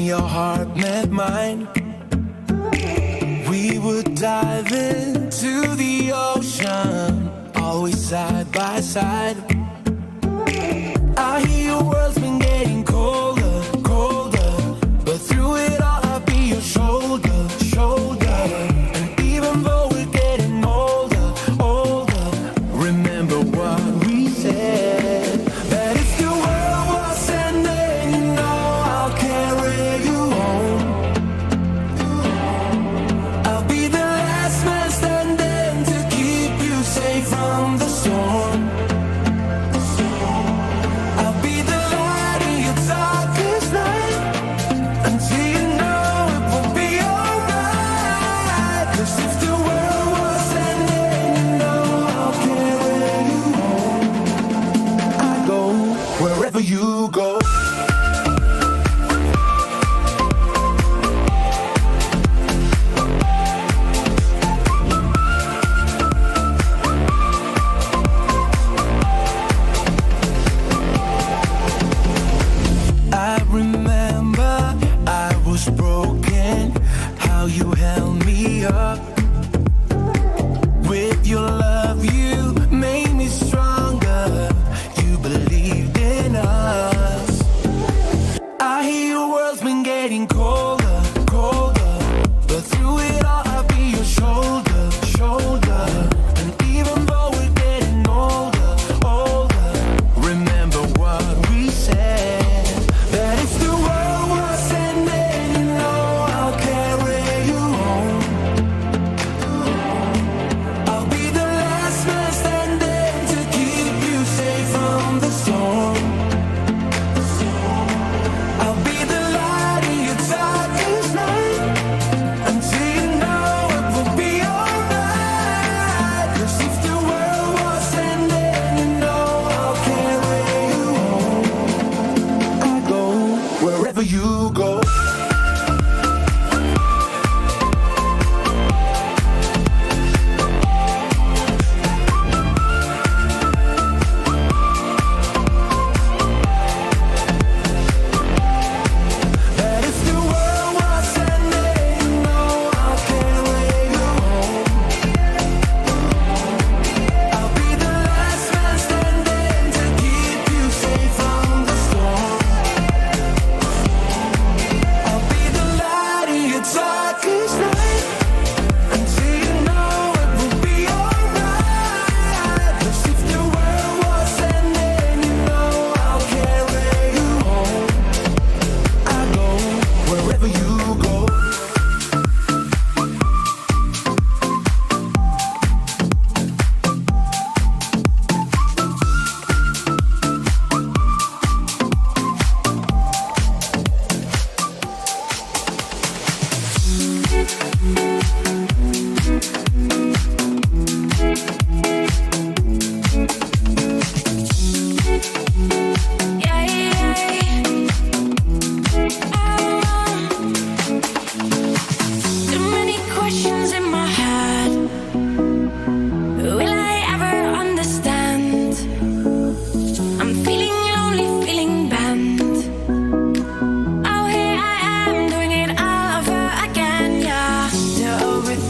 your heart met mine, we would dive into the ocean, always side by side. I hear your world's been getting colder, colder, but through it all I'll be your shoulder, shoulder. And even though we're getting older, older, remember what we said, that if the world was ending, you know I'll carry you home. I'll be the last man standing to keep you safe from the storm. I'll be the light in your darkest night, until you know it will be alright. 'Cause if the world was ending, you know I'll carry you home. I go wherever you go. I remember I was broken, how you held me up. With your love you made me stronger, you believed in us. I hear your world's been getting colder, colder, but through it all I'll be your shoulder, shoulder. And even though we're getting older, older, remember what we said, that if the world was ending, you know I'll carry you home. I'll be the last man standing to keep you safe from the storm. I'll be the light in your darkest night, until you know it will be alright. 'Cause if the world was ending, you know I'll carry you home. I go wherever you go. That if the world was ending, you know I'll carry you home. I'll be the last man standing to keep you safe from the storm. I'll be the light in your darkest night, until you know it will be alright. 'Cause if the world was ending, you know I'll carry you home. I go wherever you go. Yeah, yeah. Too many questions in my head. Will I ever understand? I'm feeling lonely, feeling bent. Oh, here I am doing it all over again, yeah. To overthink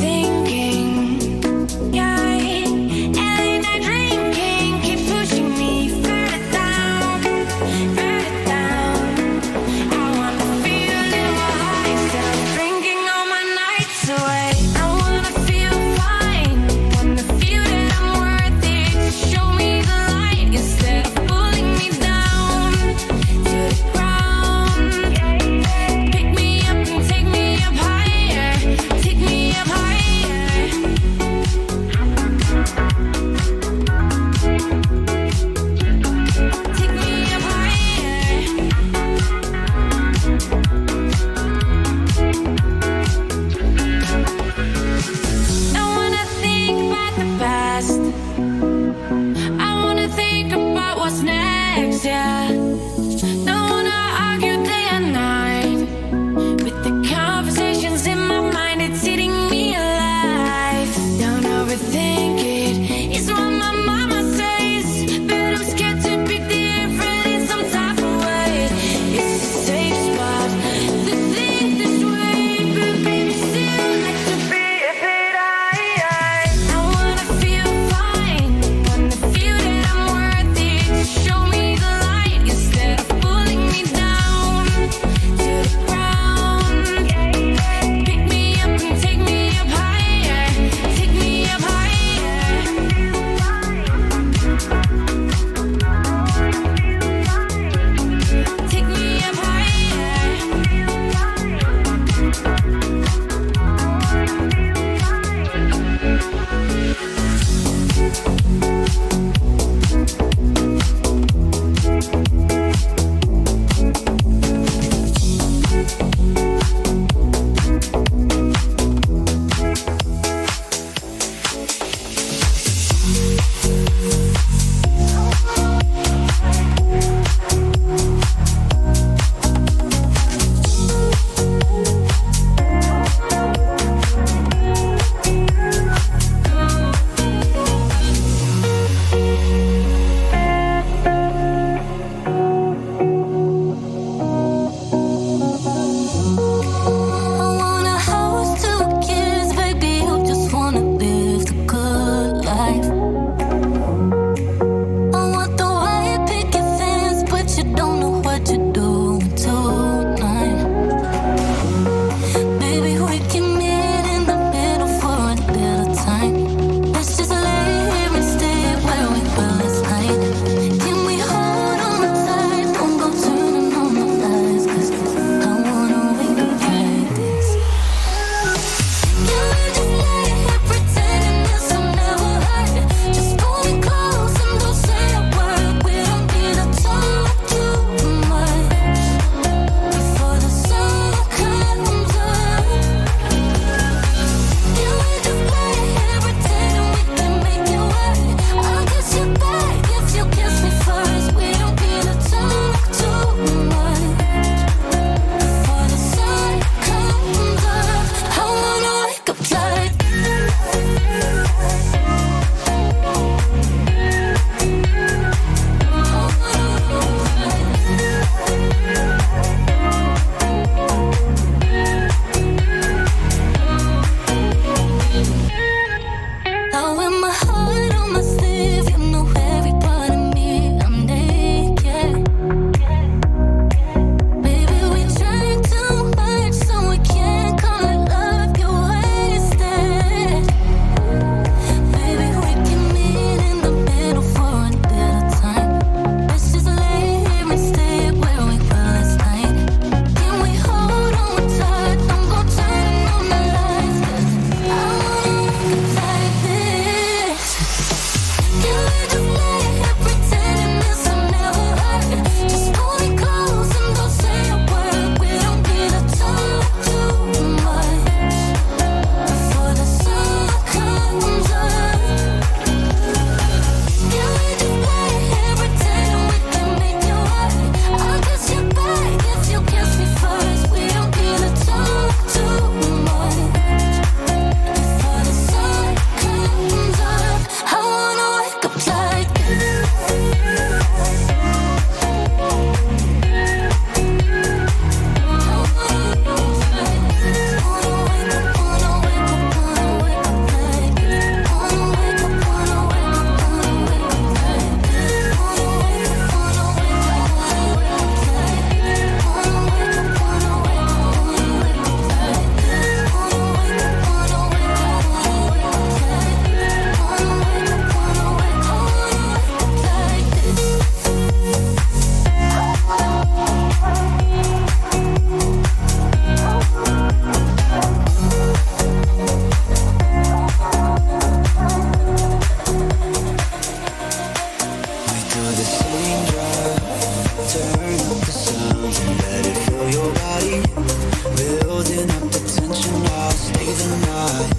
Building up the tension, I'll stay the night.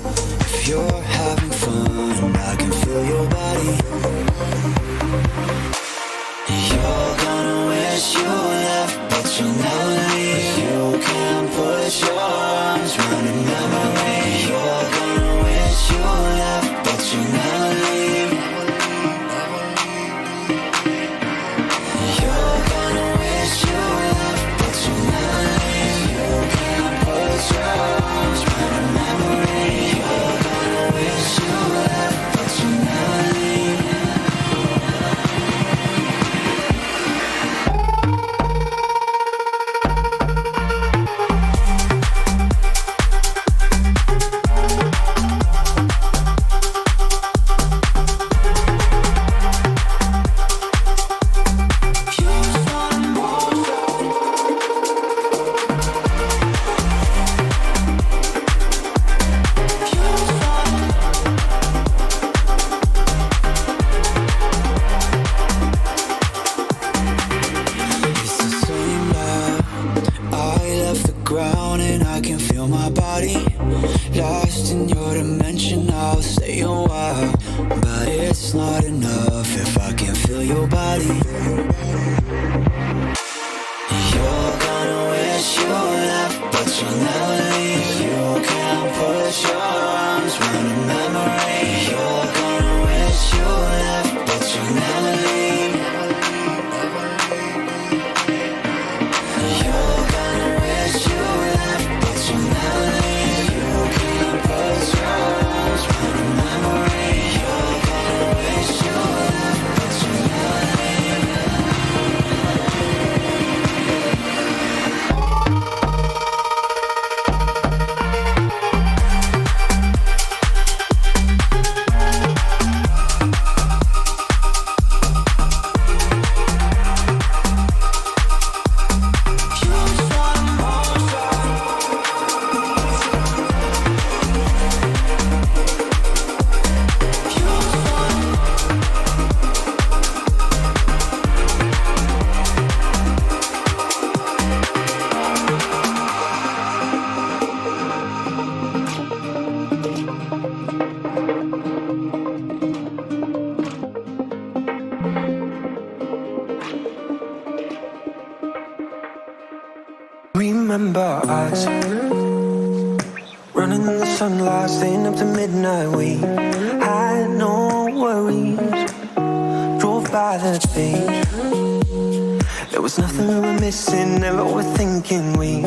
If you're having fun, I can feel your body. You're gonna wish you left, but you'll never leave. You can put your arms around a memory. You're gonna wish you left, but you'll never leave. You're gonna wish you left, but you'll never leave. You can put your arms around a memory. You're gonna wish you left, but you'll never leave. It's the same now. I left the ground and I can feel my body lost in your dimension. I'll stay a while, but it's not enough if I can't feel your body. You're gonna wish you left, but you'll never leave. You can put your arms around a memory. You're gonna wish you left, but you'll never leave. You're gonna wish you left, but you'll never leave. You can put your arms around a memory. You're gonna wish you left, but you'll never leave. Remember us running in the sunlight, staying up to midnight. We had no worries. Drove by the beach. There was nothing we were missing, never overthinking. We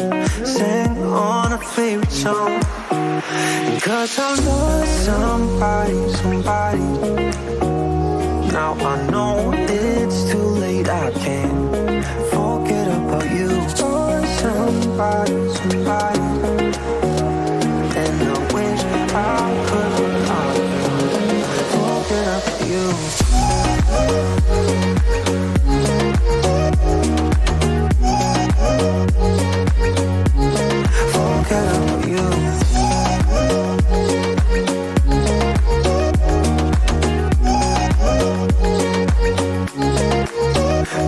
sang on a favorite song. And 'cause I lost somebody. Now I know it's too late. I can't forget about you. Somebody, and I wish I could forget about you. Forget about you.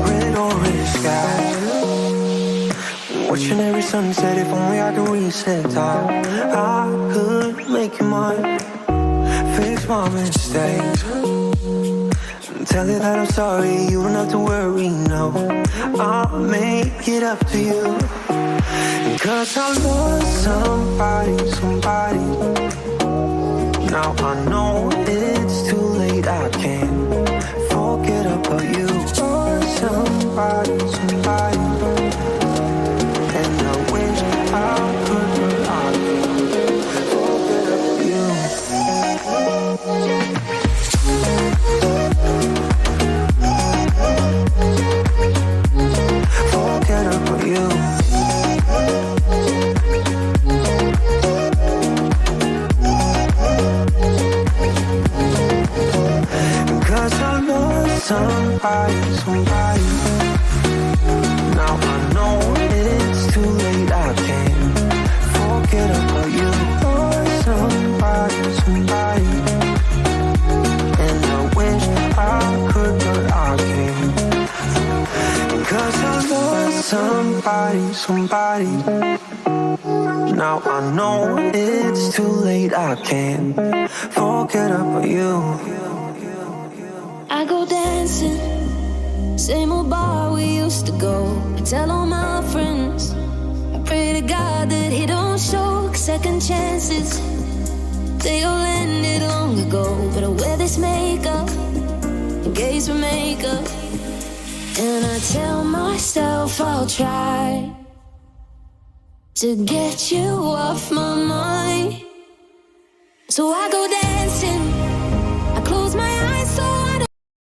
Red orange skies, watching every sunset. If only I could reset time, I could make you mine. Fix my mistakes and tell you that I'm sorry. You don't have to worry, no. I'll make it up to you. 'Cause I lost somebody. Now I know it's too late. I can't forget about you. Somebody. And I wish I could forget about you. Forget about you. 'Cause I lost somebody. Now I know somebody. Now I know it's too late, I can't forget about you. I go dancing, same old bar we used to go. I tell all my friends, I pray to God that he don't show second chances. They all ended long ago, but I wear this makeup, gaze for makeup, and I tell myself I'll try to get you off my mind. So I go dancing,